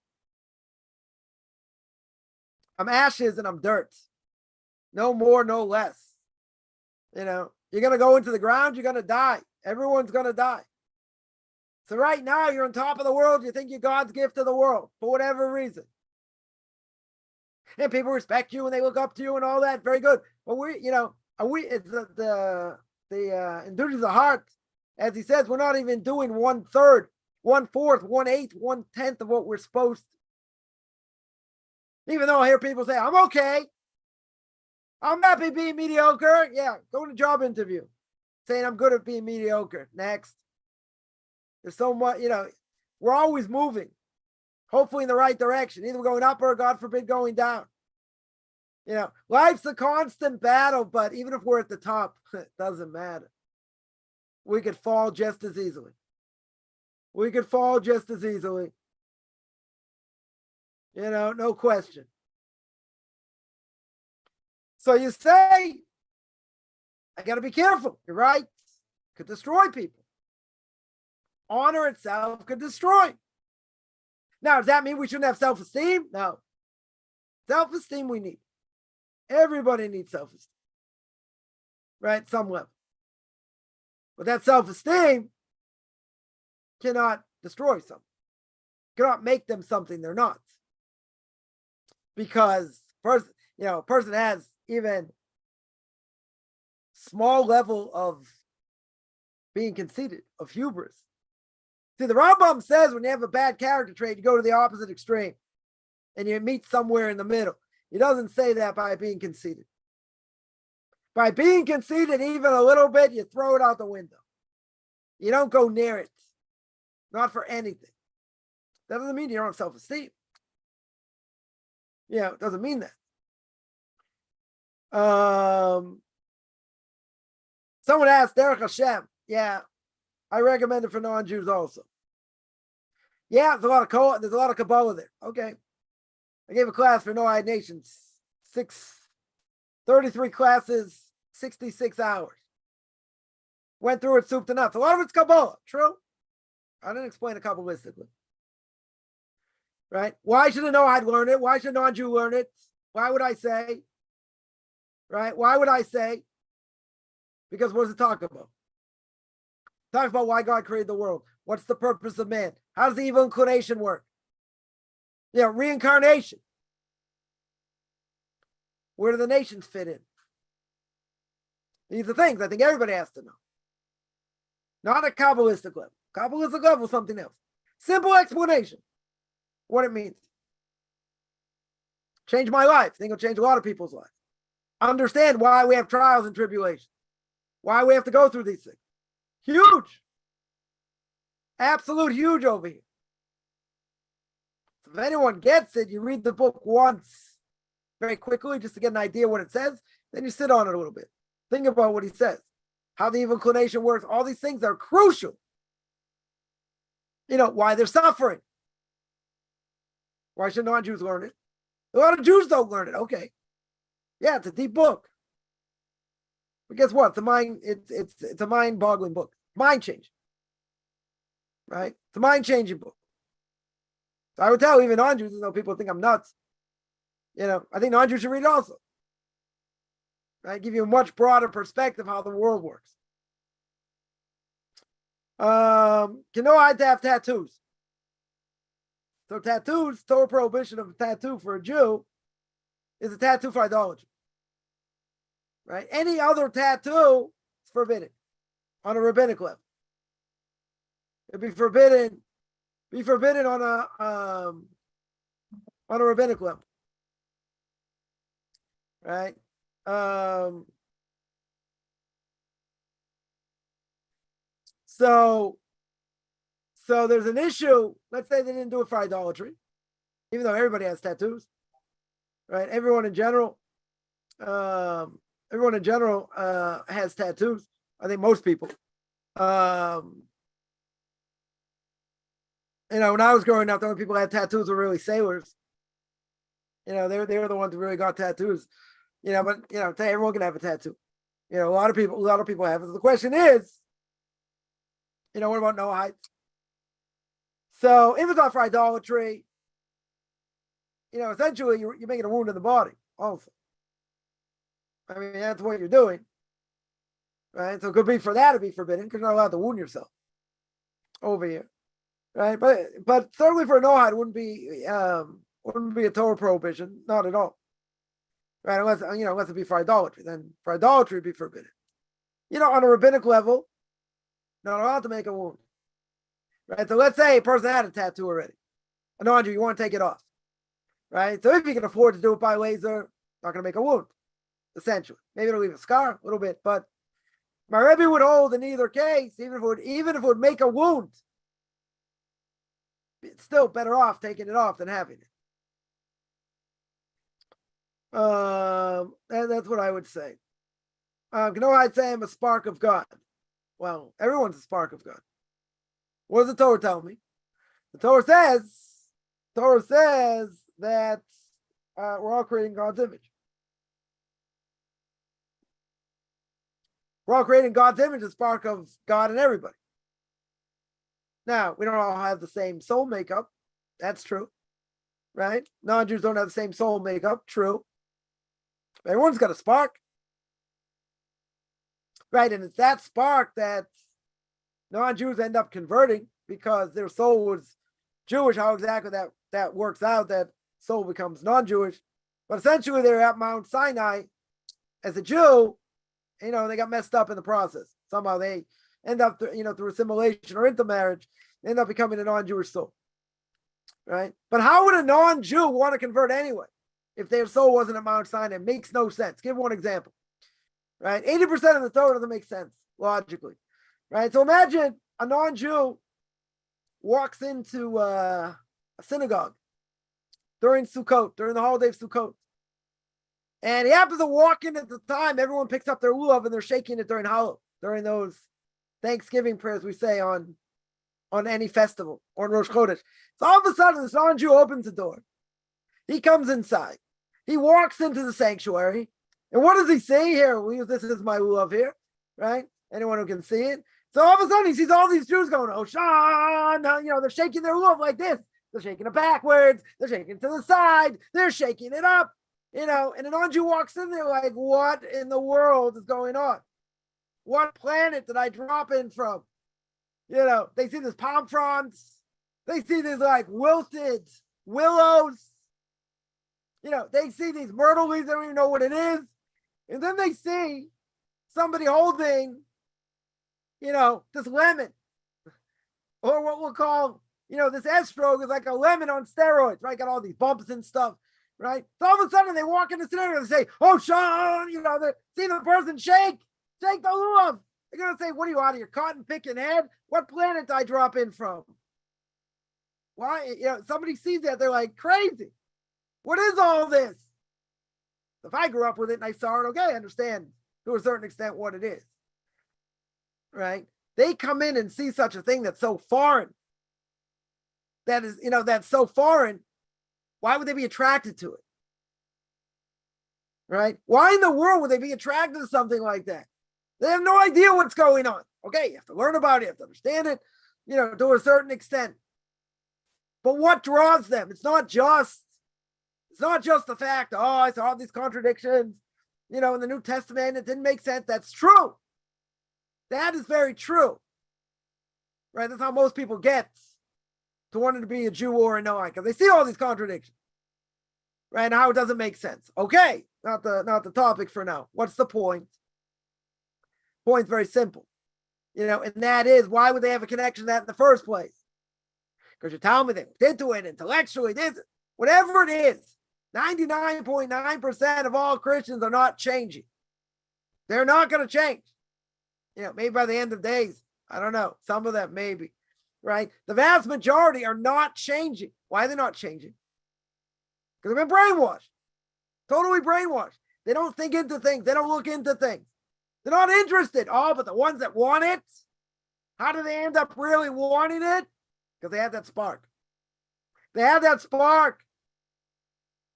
I'm ashes and I'm dirt. No more, no less. You know, you're going to go into the ground, you're going to die. Everyone's going to die. So right now, you're on top of the world. You think you're God's gift to the world for whatever reason. And people respect you and they look up to you and all that. Very good. But it's in duties of the heart, as he says, we're not even doing 1/3, 1/4, 1/8, 1/10 of what we're supposed to. Even though I hear people say, I'm okay. I'm happy being mediocre. Yeah, go to a job interview. Saying I'm good at being mediocre. Next. There's so much, you know, we're always moving. Hopefully in the right direction. Either we're going up or, God forbid, going down. You know, life's a constant battle, but even if we're at the top, it doesn't matter. We could fall just as easily. We could fall just as easily. You know, no question. So you say, I got to be careful. You're right. Could destroy people. Honor itself could destroy. Now, does that mean we shouldn't have self-esteem? No. Self-esteem we need. Everybody needs self-esteem. Right? Some level. But that self-esteem cannot destroy someone. Cannot make them something they're not. Because a person has even small level of being conceited, of hubris. See, the Rambam says when you have a bad character trait, you go to the opposite extreme and you meet somewhere in the middle. He doesn't say that by being conceited. By being conceited even a little bit, you throw it out the window. You don't go near it. Not for anything. That doesn't mean you don't have self-esteem. Yeah, it doesn't mean that. Someone asked, Derek Hashem. Yeah, I recommend it for non-Jews also. Yeah, there's a lot of Kabbalah there. Okay. I gave a class for No-Eyed Nations. 33 classes, 66 hours. Went through it soup to nuts. A lot of it's Kabbalah. True. I didn't explain it Kabbalistically. Right? Why should a No-Eyed learn it? Why should a non-Jew learn it? Why would I say? Right? Why would I say? Because what does it talk about? It talks about why God created the world. What's the purpose of man? How does the evil inclination work? You know, reincarnation. Where do the nations fit in? These are things I think everybody has to know. Not a Kabbalistic level. Kabbalistic level is something else. Simple explanation. What it means. Change my life. I think it'll change a lot of people's lives. Understand why we have trials and tribulations. Why we have to go through these things. Huge. Absolute huge over here. If anyone gets it, you read the book once very quickly just to get an idea what it says. Then you sit on it a little bit. Think about what he says. How the evil inclination works. All these things are crucial. You know, why they're suffering. Why should non-Jews learn it? A lot of Jews don't learn it. Okay. Yeah, it's a deep book. But guess what? It's a mind-boggling book. Mind-changing. Right? It's a mind-changing book. So I would tell even non-Jews, though people think I'm nuts. I think non-Jews should read it also. Right? Give you a much broader perspective how the world works. Canoid to have tattoos. So tattoos, Torah prohibition of a tattoo for a Jew is a tattoo for idolatry. Right? Any other tattoo is forbidden on a rabbinic level. It'd be forbidden on a rabbinic level. Right? So there's an issue. Let's say they didn't do it for idolatry, even though everybody has tattoos, right? Everyone in general has tattoos. I think most people. When I was growing up, the only people who had tattoos were really sailors. They were the ones who really got tattoos. But today everyone can have a tattoo. A lot of people have it. The question is, what about Noahide? So if it's not for idolatry, essentially you're making a wound in the body also. I mean, that's what you're doing. Right? So it could be for that to be forbidden because you're not allowed to wound yourself over here. Right? But certainly for a Noahide wouldn't be a Torah prohibition, not at all. Right? Unless it be for idolatry. Then for idolatry it'd be forbidden. On a rabbinic level, not allowed to make a wound. Right? So let's say a person had a tattoo already. I know, Andrew, you want to take it off. Right? So if you can afford to do it by laser, not going to make a wound, essentially. Maybe it'll leave a scar a little bit, but my Rebbe would hold in either case, even if it would make a wound, it's still better off taking it off than having it. And that's what I would say. I'd say I'm a spark of God. Well, everyone's a spark of God. What does the Torah tell me? The Torah says that we're all creating God's image. We're all creating God's image, a spark of God in everybody. Now, we don't all have the same soul makeup. That's true. Right? Non-Jews don't have the same soul makeup. True. Everyone's got a spark. Right? And it's that spark that non-Jews end up converting because their soul was Jewish. How exactly that works out, that soul becomes non-Jewish. But essentially they're at Mount Sinai as a Jew, they got messed up in the process. Somehow they end up, through assimilation or intermarriage, they end up becoming a non-Jewish soul. Right? But how would a non-Jew want to convert anyway if their soul wasn't at Mount Sinai? It makes no sense. Give one example. Right? 80% of the Torah doesn't make sense logically. Right? So imagine a non-Jew walks into a synagogue during Sukkot, during the holiday of Sukkot. And he happens to walk in at the time everyone picks up their lulav and they're shaking it during those Thanksgiving prayers we say on any festival or on Rosh Chodesh. So all of a sudden, this non-Jew opens the door. He comes inside. He walks into the sanctuary. And what does he see here? This is my lulav here, right? Anyone who can see it. So all of a sudden, he sees all these Jews going, Hoshana, they're shaking their lulav like this. They're shaking it backwards. They're shaking it to the side. They're shaking it up. And a non-Jew walks in there like, what in the world is going on? What planet did I drop in from? They see these palm fronds. They see these like wilted willows. They see these myrtle leaves. They don't even know what it is. And then they see somebody holding, this lemon. Or what we'll call, this estrog is like a lemon on steroids, right? Got all these bumps and stuff, right? So all of a sudden they walk in the scenario and say, oh, Sean, they see the person shake the lulav. They're going to say, what are you, out of your cotton picking head? What planet did I drop in from? Why? Somebody sees that, they're like, crazy. What is all this? If I grew up with it and I saw it, okay, I understand to a certain extent what it is. Right? They come in and see such a thing that's so foreign. That's so foreign. Why would they be attracted to it? Right? Why in the world would they be attracted to something like that? They have no idea what's going on. Okay, you have to learn about it, you have to understand it, to a certain extent. But what draws them? It's not just It's not just the fact, I saw all these contradictions, in the New Testament, it didn't make sense. That's true. That is very true. Right? That's how most people get to wanting to be a Jew or a Noahide, because they see all these contradictions. Right? And how it doesn't make sense. Okay, not the topic for now. What's the point? Point's very simple. And that is, why would they have a connection to that in the first place? Because you're telling me they looked into it intellectually, whatever it is, 99.9% of all Christians are not changing. They're not going to change. Maybe by the end of days, I don't know. Some of them maybe, right? The vast majority are not changing. Why are they not changing? Because they've been brainwashed, totally brainwashed. They don't think into things. They don't look into things. They're not interested. But the ones that want it, how do they end up really wanting it? Because they have that spark. They have that spark.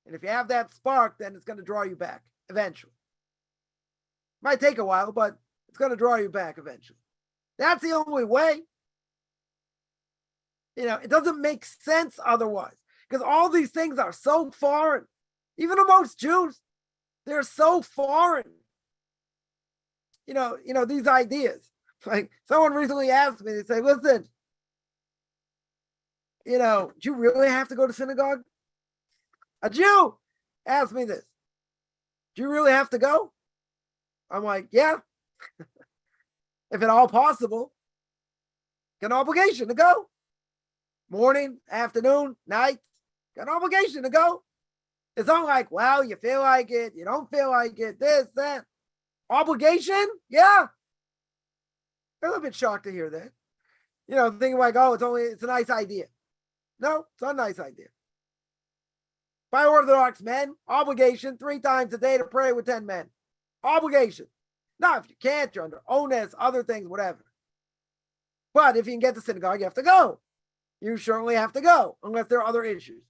And if you have that spark, then it's going to draw you back eventually. Might take a while, but it's going to draw you back eventually. That's the only way. It doesn't make sense otherwise. Because all these things are so foreign. Even to most Jews, they're so foreign. These ideas. Like someone recently asked me, they say, listen, do you really have to go to synagogue? A Jew asked me this. Do you really have to go? I'm like, yeah. If at all possible, got an obligation to go. Morning, afternoon, night, got an obligation to go. It's not like, well, you feel like it, you don't feel like it, this, that. Obligation? Yeah. I'm a little bit shocked to hear that. Thinking like, it's a nice idea. No, it's not a nice idea. By Orthodox men, obligation 3 times a day to pray with 10 men. Obligation. Now, if you can't, you're under onus, other things, whatever. But if you can get to synagogue, you have to go. You certainly have to go, unless there are other issues.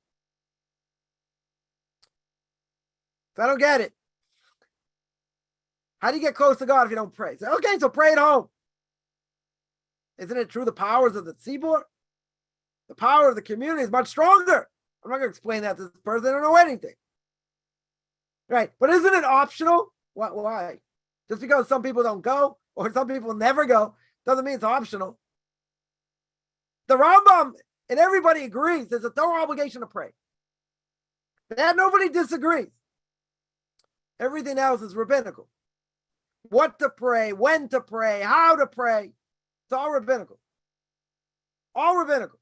So I don't get it. How do you get close to God if you don't pray? So, okay, so pray at home. Isn't it true the powers of the tzibur? The power of the community is much stronger. I'm not going to explain that to this person. They don't know anything. Right. But isn't it optional? Why? Just because some people don't go or some people never go doesn't mean it's optional. The Rambam and everybody agrees there's a Torah obligation to pray. That nobody disagrees. Everything else is rabbinical. What to pray, when to pray, how to pray. It's all rabbinical. All rabbinical.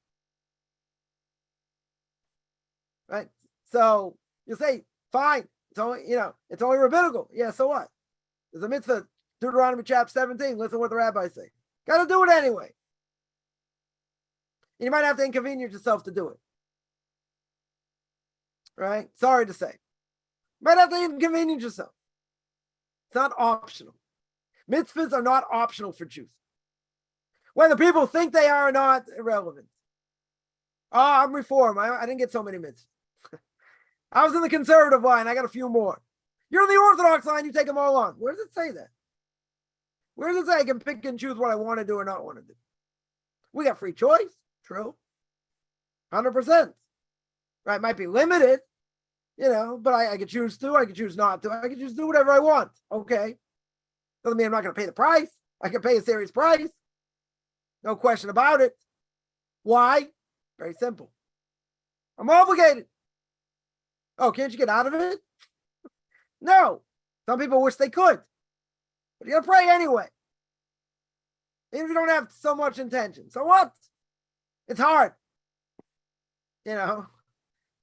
Right? So you say, fine, it's only rabbinical. Yeah, so what? There's a mitzvah, Deuteronomy chapter 17. Listen to what the rabbis say. Got to do it anyway. You might have to inconvenience yourself to do it. Right? Sorry to say. Might have to inconvenience yourself. It's not optional. Mitzvahs are not optional for Jews. Whether people think they are or not, irrelevant. I'm Reform. I didn't get so many mitzvahs. I was in the conservative line. I got a few more. You're in the Orthodox line. You take them all on. Where does it say that? Where does it say I can pick and choose what I want to do or not want to do? We got free choice. True. 100%. Right. Might be limited, but I could choose to. I could choose not to. I could just do whatever I want. Okay. Doesn't mean I'm not going to pay the price. I can pay a serious price. No question about it. Why? Very simple. I'm obligated. Oh, can't you get out of it? No. Some people wish they could. But you're going to pray anyway. Even if you don't have so much intention. So what? It's hard.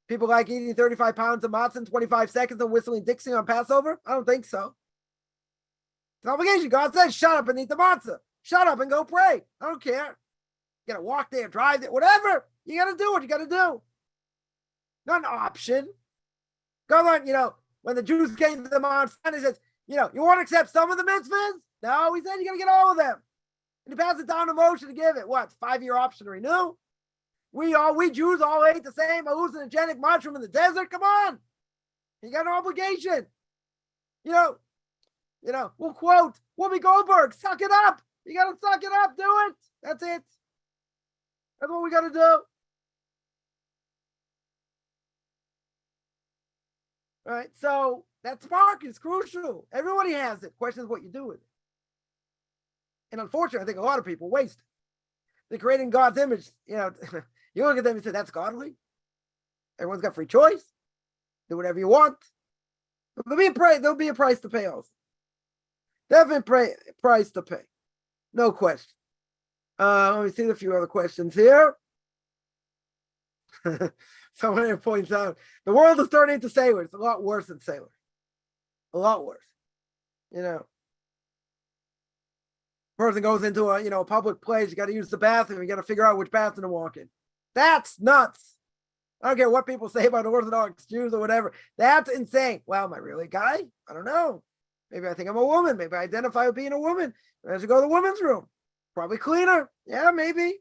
People like eating 35 pounds of matzah in 25 seconds and whistling Dixie on Passover? I don't think so. It's an obligation. God says, shut up and eat the matzah. Shut up and go pray. I don't care. You got to walk there, drive there, whatever. You got to do what you got to do. Not an option. God, when the Jews came to the Mount Sinai, he says, you want to accept some of the mitzvahs? No, he said you got to get all of them. And he passed it down to Moshe to give it. What? 5-year option to renew? We Jews all ate the same hallucinogenic mushroom in the desert. Come on. You got an obligation. We'll quote Whoopi Goldberg, suck it up. You got to suck it up. Do it. That's it. That's what we got to do. Right? So that spark is crucial. Everybody has it. Question is what you do with it. And unfortunately, I think a lot of people waste it. They're creating God's image. You look at them and say, that's godly. Everyone's got free choice. Do whatever you want. But there'll be a price to pay also. Definitely price to pay. No question. Let me see a few other questions here. Someone here points out, the world is turning into sailors. It's a lot worse than sailors. A lot worse. Person goes into a public place, you got to use the bathroom, you got to figure out which bathroom to walk in. That's nuts. I don't care what people say about Orthodox Jews or whatever. That's insane. Well, am I really a guy? I don't know. Maybe I think I'm a woman. Maybe I identify with being a woman. I should go to the women's room. Probably cleaner. Yeah, maybe.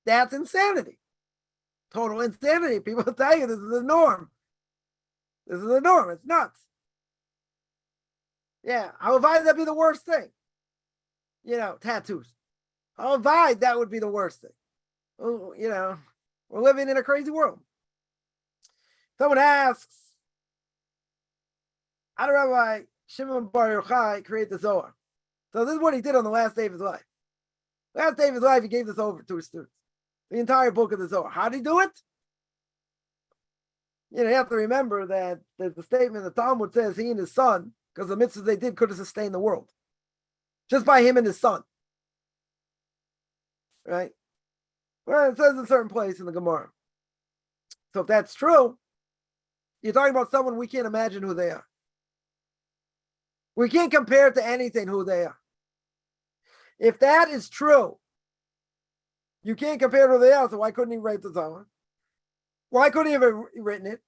That's insanity. Total insanity. People tell you this is the norm. This is the norm. It's nuts. Yeah. How would that be the worst thing? Tattoos. How would that would be the worst thing? We're living in a crazy world. Someone asks, how did Rabbi Shimon Bar Yochai create the Zohar? So this is what he did on the last day of his life. Last day of his life, he gave this over to his students. The entire book of the Zohar. How did he do it? You have to remember that there's the statement, the Talmud says he and his son, because the mitzvahs they did could have sustained the world. Just by him and his son. Right? Well, it says in a certain place in the Gemara. So if that's true, you're talking about someone we can't imagine who they are. We can't compare to anything who they are. If that is true, you can't compare to who they are, so why couldn't he write the Zohar? Why couldn't he have written it?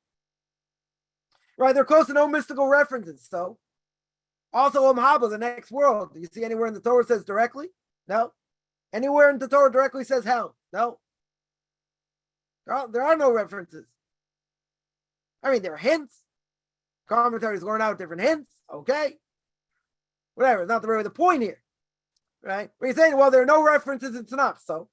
Right, they're close to no mystical references, so. Also, Haba, the next world. Do you see anywhere in the Torah says directly? No. Anywhere in the Torah directly says hell? No. There are no references. I mean, there are hints. Commentaries learn out different hints. Okay. Whatever. It's not really the point here. Right? But you're saying, well, there are no references in Tanakh, so.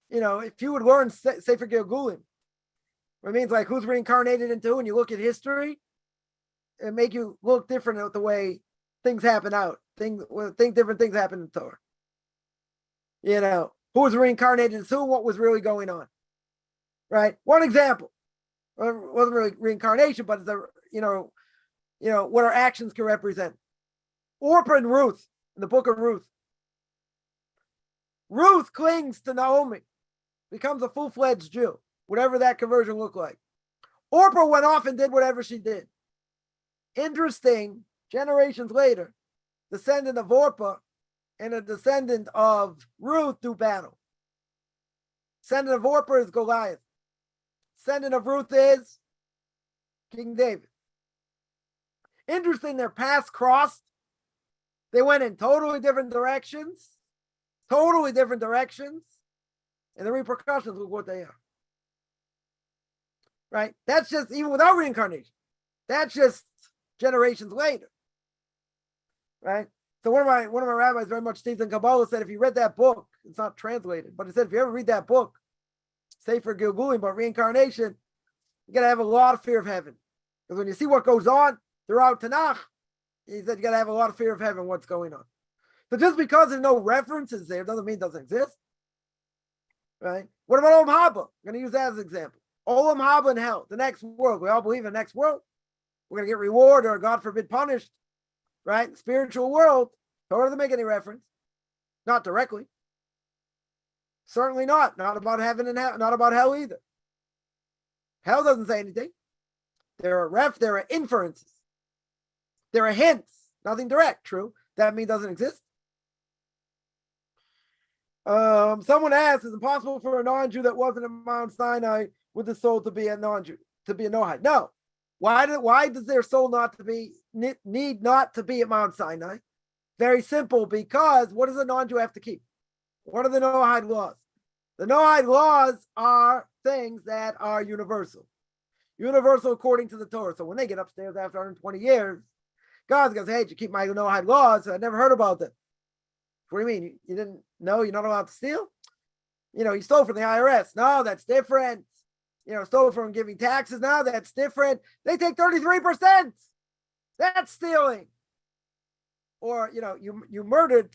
If you would learn Sefer Gilgulim, it means like who's reincarnated into who, and you look at history, it make you look different at the way things happen out. Different things happen in Torah. Who was reincarnated into who, and what was really going on. Right? One example. Well, it wasn't really reincarnation, but it's what our actions can represent. Orpah and Ruth, in the book of Ruth. Ruth clings to Naomi, becomes a full-fledged Jew, whatever that conversion looked like. Orpah went off and did whatever she did. Interesting, generations later, descendant of Orpah and a descendant of Ruth do battle. Descendant of Orpah is Goliath. Descendant of Ruth is King David. Interesting, their paths crossed. They went in totally different directions. And the repercussions look what they are. Right? That's just even without reincarnation. That's just generations later. Right? So one of my rabbis very much steeped in Kabbalah said if you read that book, it's not translated, but he said if you ever read that book, Sefer Gilgulim about reincarnation, you gotta have a lot of fear of heaven. Because when you see what goes on throughout Tanakh, he said you gotta have a lot of fear of heaven, what's going on. So just because there's no references there doesn't mean it doesn't exist. Right? What about Olam Haba? I'm going to use that as an example. Olam Haba in hell, the next world. We all believe in the next world. We're going to get rewarded or, God forbid, punished. Right? The spiritual world. Torah doesn't make any reference. Not directly. Certainly not. Not about heaven and hell. Not about hell either. Hell doesn't say anything. There are inferences. There are hints. Nothing direct. True. That means it doesn't exist. Someone asked, is it possible for a non-Jew that wasn't at Mount Sinai with the soul to be a non-Jew, to be a Noahide? No. Why does their soul need not to be at Mount Sinai? Very simple, because what does a non-Jew have to keep? What are the Noahide laws? The Noahide laws are things that are universal. Universal according to the Torah. So when they get upstairs after 120 years, God's going to say, hey, did you keep my Noahide laws? I never heard about them. What do you mean? You didn't know you're not allowed to steal? You stole from the IRS. No, that's different. stole from giving taxes now, that's different. They take 33%. That's stealing. Or, you murdered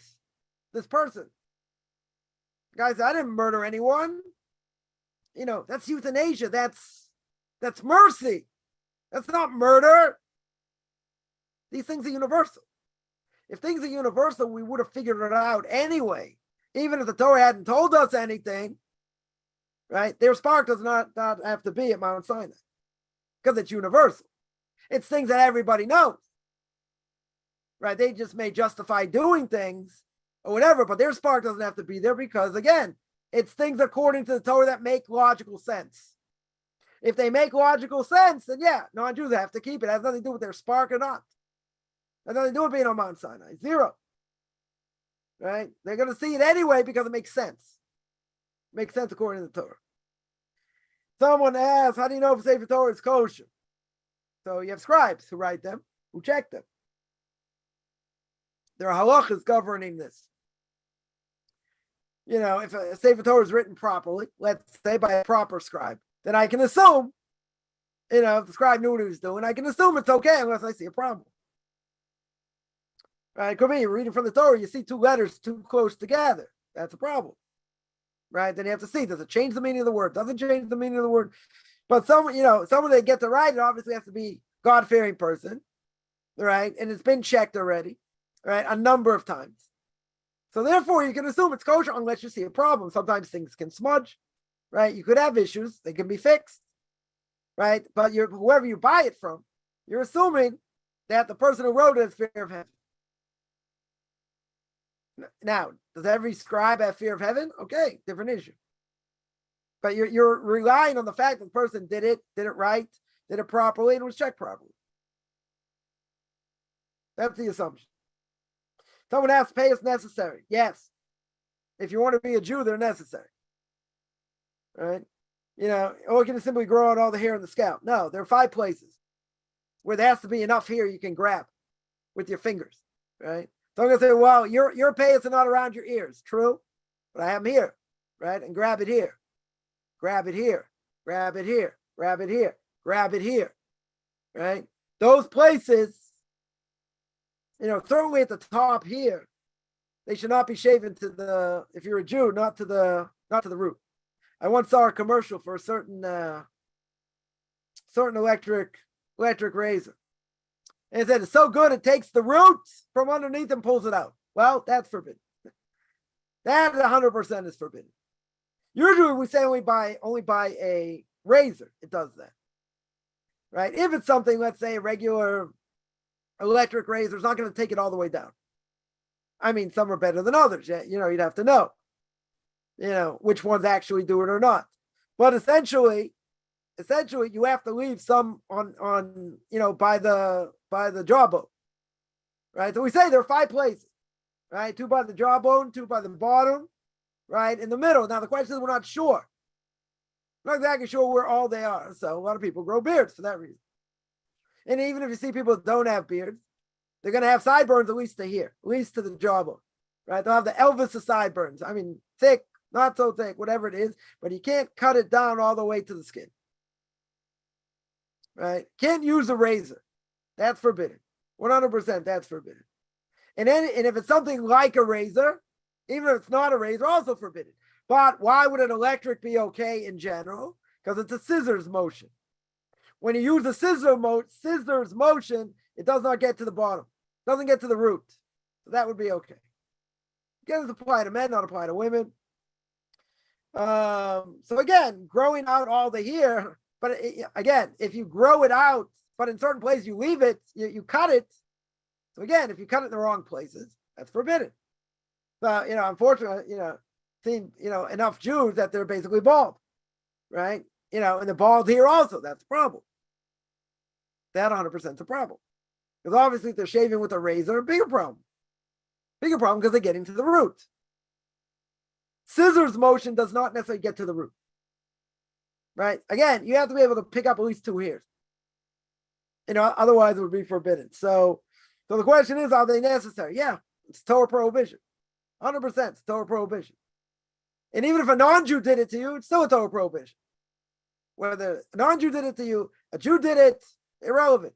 this person. Guys, I didn't murder anyone. That's euthanasia. That's mercy. That's not murder. These things are universal. If things are universal, we would have figured it out anyway. Even if the Torah hadn't told us anything, right? Their spark does not have to be at Mount Sinai because it's universal. It's things that everybody knows, right? They just may justify doing things or whatever, but their spark doesn't have to be there because, again, it's things according to the Torah that make logical sense. If they make logical sense, then yeah, non-Jews have to keep it. It has nothing to do with their spark or not. It has nothing to do with being on Mount Sinai. Zero. Right? They're going to see it anyway because it makes sense. It makes sense according to the Torah. Someone asks, how do you know if Sefer Torah is kosher? So you have scribes who write them, who check them. There are halachas governing this. If a Sefer Torah is written properly, let's say by a proper scribe, then I can assume, if the scribe knew what he was doing, I can assume it's okay unless I see a problem. Right? It could be you're reading from the Torah, you see two letters too close together. That's a problem. Right? Then you have to see, does it change the meaning of the word? Doesn't change the meaning of the word. But someone they get to write it obviously has to be God-fearing person. Right? And it's been checked already, right? A number of times. So therefore, you can assume it's kosher unless you see a problem. Sometimes things can smudge, right? You could have issues. They can be fixed, right? But whoever you buy it from, you're assuming that the person who wrote it has fear of heaven. Now, does every scribe have fear of heaven? Okay, different issue. But you're relying on the fact that the person did it right, did it properly, and was checked properly. That's the assumption. Someone asks, pay is necessary. Yes. If you want to be a Jew, they're necessary. Right? Or can you simply grow out all the hair in the scalp? No, there are 5 places where there has to be enough hair you can grab with your fingers. Right? So I'm going to say, well, your payas are not around your ears. True. But I have them here. Right? And grab it here. Grab it here. Grab it here. Grab it here. Grab it here. Right? Those places, certainly at the top here, they should not be shaven if you're a Jew, not to the root. I once saw a commercial for a certain electric razor. And it said, it's so good it takes the roots from underneath and pulls it out. Well, that's forbidden. That 100% is forbidden. Usually we say only by a razor, it does that. Right? If it's something, let's say a regular electric razor, is not going to take it all the way down. I mean, some are better than others. You'd have to know, which ones actually do it or not. But essentially, you have to leave some on by the jawbone, right? So we say there are 5 places, right? 2 by the jawbone, 2 by the bottom, right? In the middle. Now the question is, we're not sure. We're not exactly sure where all they are. So a lot of people grow beards for that reason. And even if you see people that don't have beards, they're going to have sideburns at least to here, at least to the jawbone, right? They'll have the Elvis of sideburns. I mean, thick, not so thick, whatever it is, but you can't cut it down all the way to the skin, right? Can't use a razor. That's forbidden. 100% that's forbidden. And if it's something like a razor, even if it's not a razor, also forbidden. But why would an electric be okay in general? Because it's a scissors motion. When you use the scissors motion, it does not get to the bottom. It doesn't get to the root. So that would be okay. Again, it's apply to men, not apply to women. So again, growing out all the hair, but again, if you grow it out, but in certain places you leave it, you cut it. So again, if you cut it in the wrong places, that's forbidden. So, unfortunately, seen, enough Jews that they're basically bald, right? And the bald here also, that's a problem. That 100% is a problem. Because obviously if they're shaving with a razor, bigger problem. Bigger problem because they're getting to the root. Scissors motion does not necessarily get to the root. Right? Again, you have to be able to pick up at least 2 hairs. Otherwise it would be forbidden. So the question is, are they necessary? Yeah, it's Torah prohibition. 100% it's Torah prohibition. And even if a non-Jew did it to you, it's still a Torah prohibition. whether a non-Jew did it to you, a Jew did it, irrelevant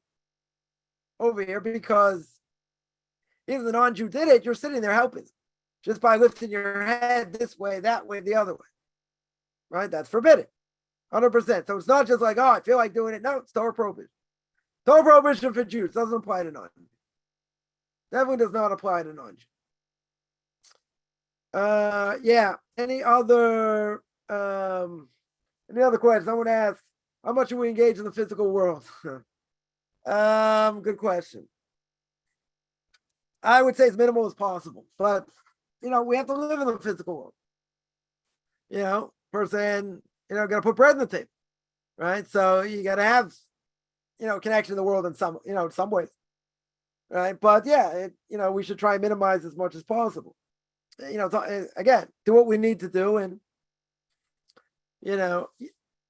over here, because if the non-Jew did it, you're sitting there helping just by lifting your head this way, that way, the other way, right? That's forbidden, 100%. So it's not just like, oh, I feel like doing it. No, it's Torah prohibition. Torah prohibition for Jews doesn't apply to non-Jews. Definitely does not apply to non-Jews. Yeah. Any other questions? Someone asked, how much are we engaged in the physical world? Good question. I would say as minimal as possible, but we have to live in the physical world. Person, got to put bread on the table, right? So you got to have, connection to the world in some, in some ways, right? But yeah, we should try and minimize as much as possible. Again, do what we need to do, and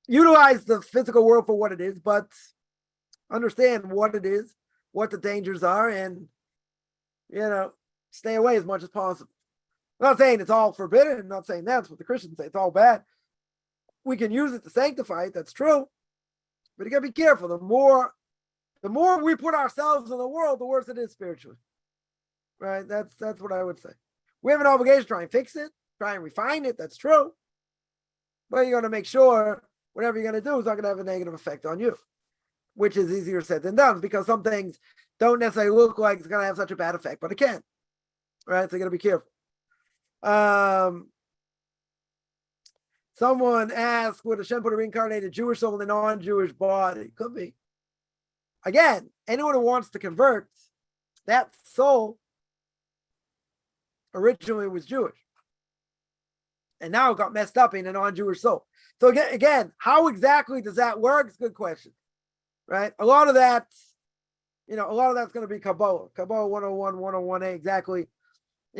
utilize the physical world for what it is, but understand what it is, what the dangers are, and stay away as much as possible. I'm not saying it's all forbidden. I'm not saying that's what the Christians say. It's all bad. We can use it to sanctify it. That's true. But you got to be careful. The more we put ourselves in the world, the worse it is spiritually. Right? That's what I would say. We have an obligation to try and fix it, try and refine it. That's true. But you got to make sure whatever you're going to do is not going to have a negative effect on you, which is easier said than done, because some things don't necessarily look like it's going to have such a bad effect, but it can. Right? So you got to be careful. Someone asked, would Hashem put a reincarnated Jewish soul in a non-Jewish body? Could be. Again, anyone who wants to convert, that soul originally was Jewish, and now it got messed up in a non-Jewish soul. So again, how exactly does that work? It's a good question, right? A lot of that's going to be Kabbalah 101, 101A, exactly,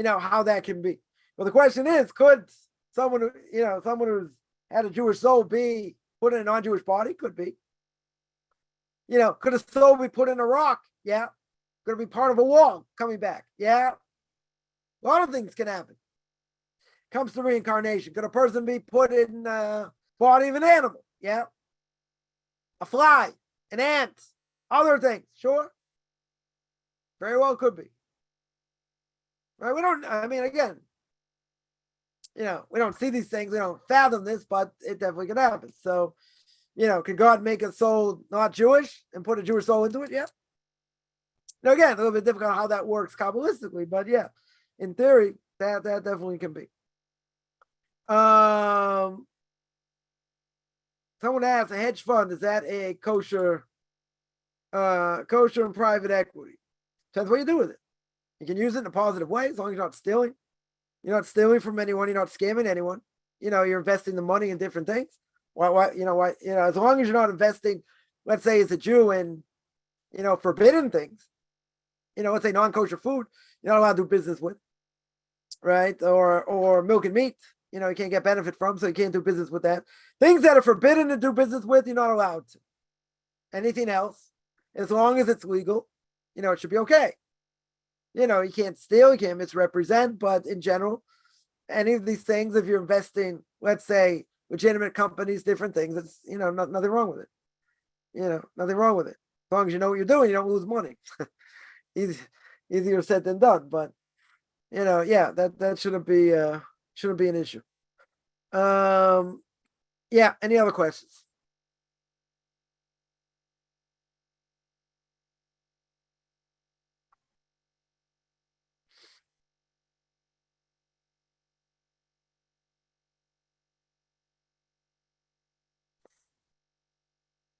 how that can be. Well, the question is, could someone who's had a Jewish soul be put in a non-Jewish body? Could be. Could a soul be put in a rock? Yeah. Could it be part of a wall coming back? Yeah. A lot of things can happen. Comes to reincarnation. Could a person be put in the body of an animal? Yeah. A fly, an ant, other things. Sure. Very well could be. Right? Again, we don't see these things. We don't fathom this, but it definitely can happen. So, can God make a soul not Jewish and put a Jewish soul into it? Yeah. Now, again, a little bit difficult how that works Kabbalistically, but yeah, in theory, that definitely can be. Someone asked, a hedge fund, is that a kosher and private equity? Depends what you do with it. You can use it in a positive way as long as you're not stealing. You're not stealing from anyone. You're not scamming anyone. You're investing the money in different things. Why? As long as you're not investing, let's say as a Jew, in, forbidden things, let's say non-kosher food, you're not allowed to do business with, right? Or milk and meat, you can't get benefit from, so you can't do business with that. Things that are forbidden to do business with, you're not allowed to. Anything else, as long as it's legal, it should be okay. You can't steal, you can't misrepresent, but in general, any of these things, if you're investing, let's say, legitimate companies, different things, it's, nothing wrong with it. Nothing wrong with it. As long as you know what you're doing, you don't lose money. Easier said than done, but, yeah, that shouldn't be an issue. Yeah, any other questions?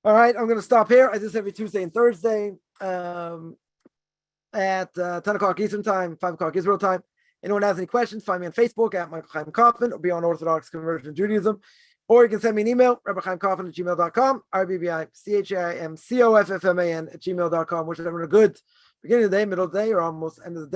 All right, I'm going to stop here. I do this every Tuesday and Thursday at 10 o'clock Eastern time, 5 o'clock Israel time. Anyone has any questions, find me on Facebook at Michael Chaim Kaufman, or be on Orthodox Conversion to Judaism. Or you can send me an email, rabbichaimkaufman@gmail.com, RBBIChaimCoffman@gmail.com, which is having a good beginning of the day, middle of the day, or almost end of the day.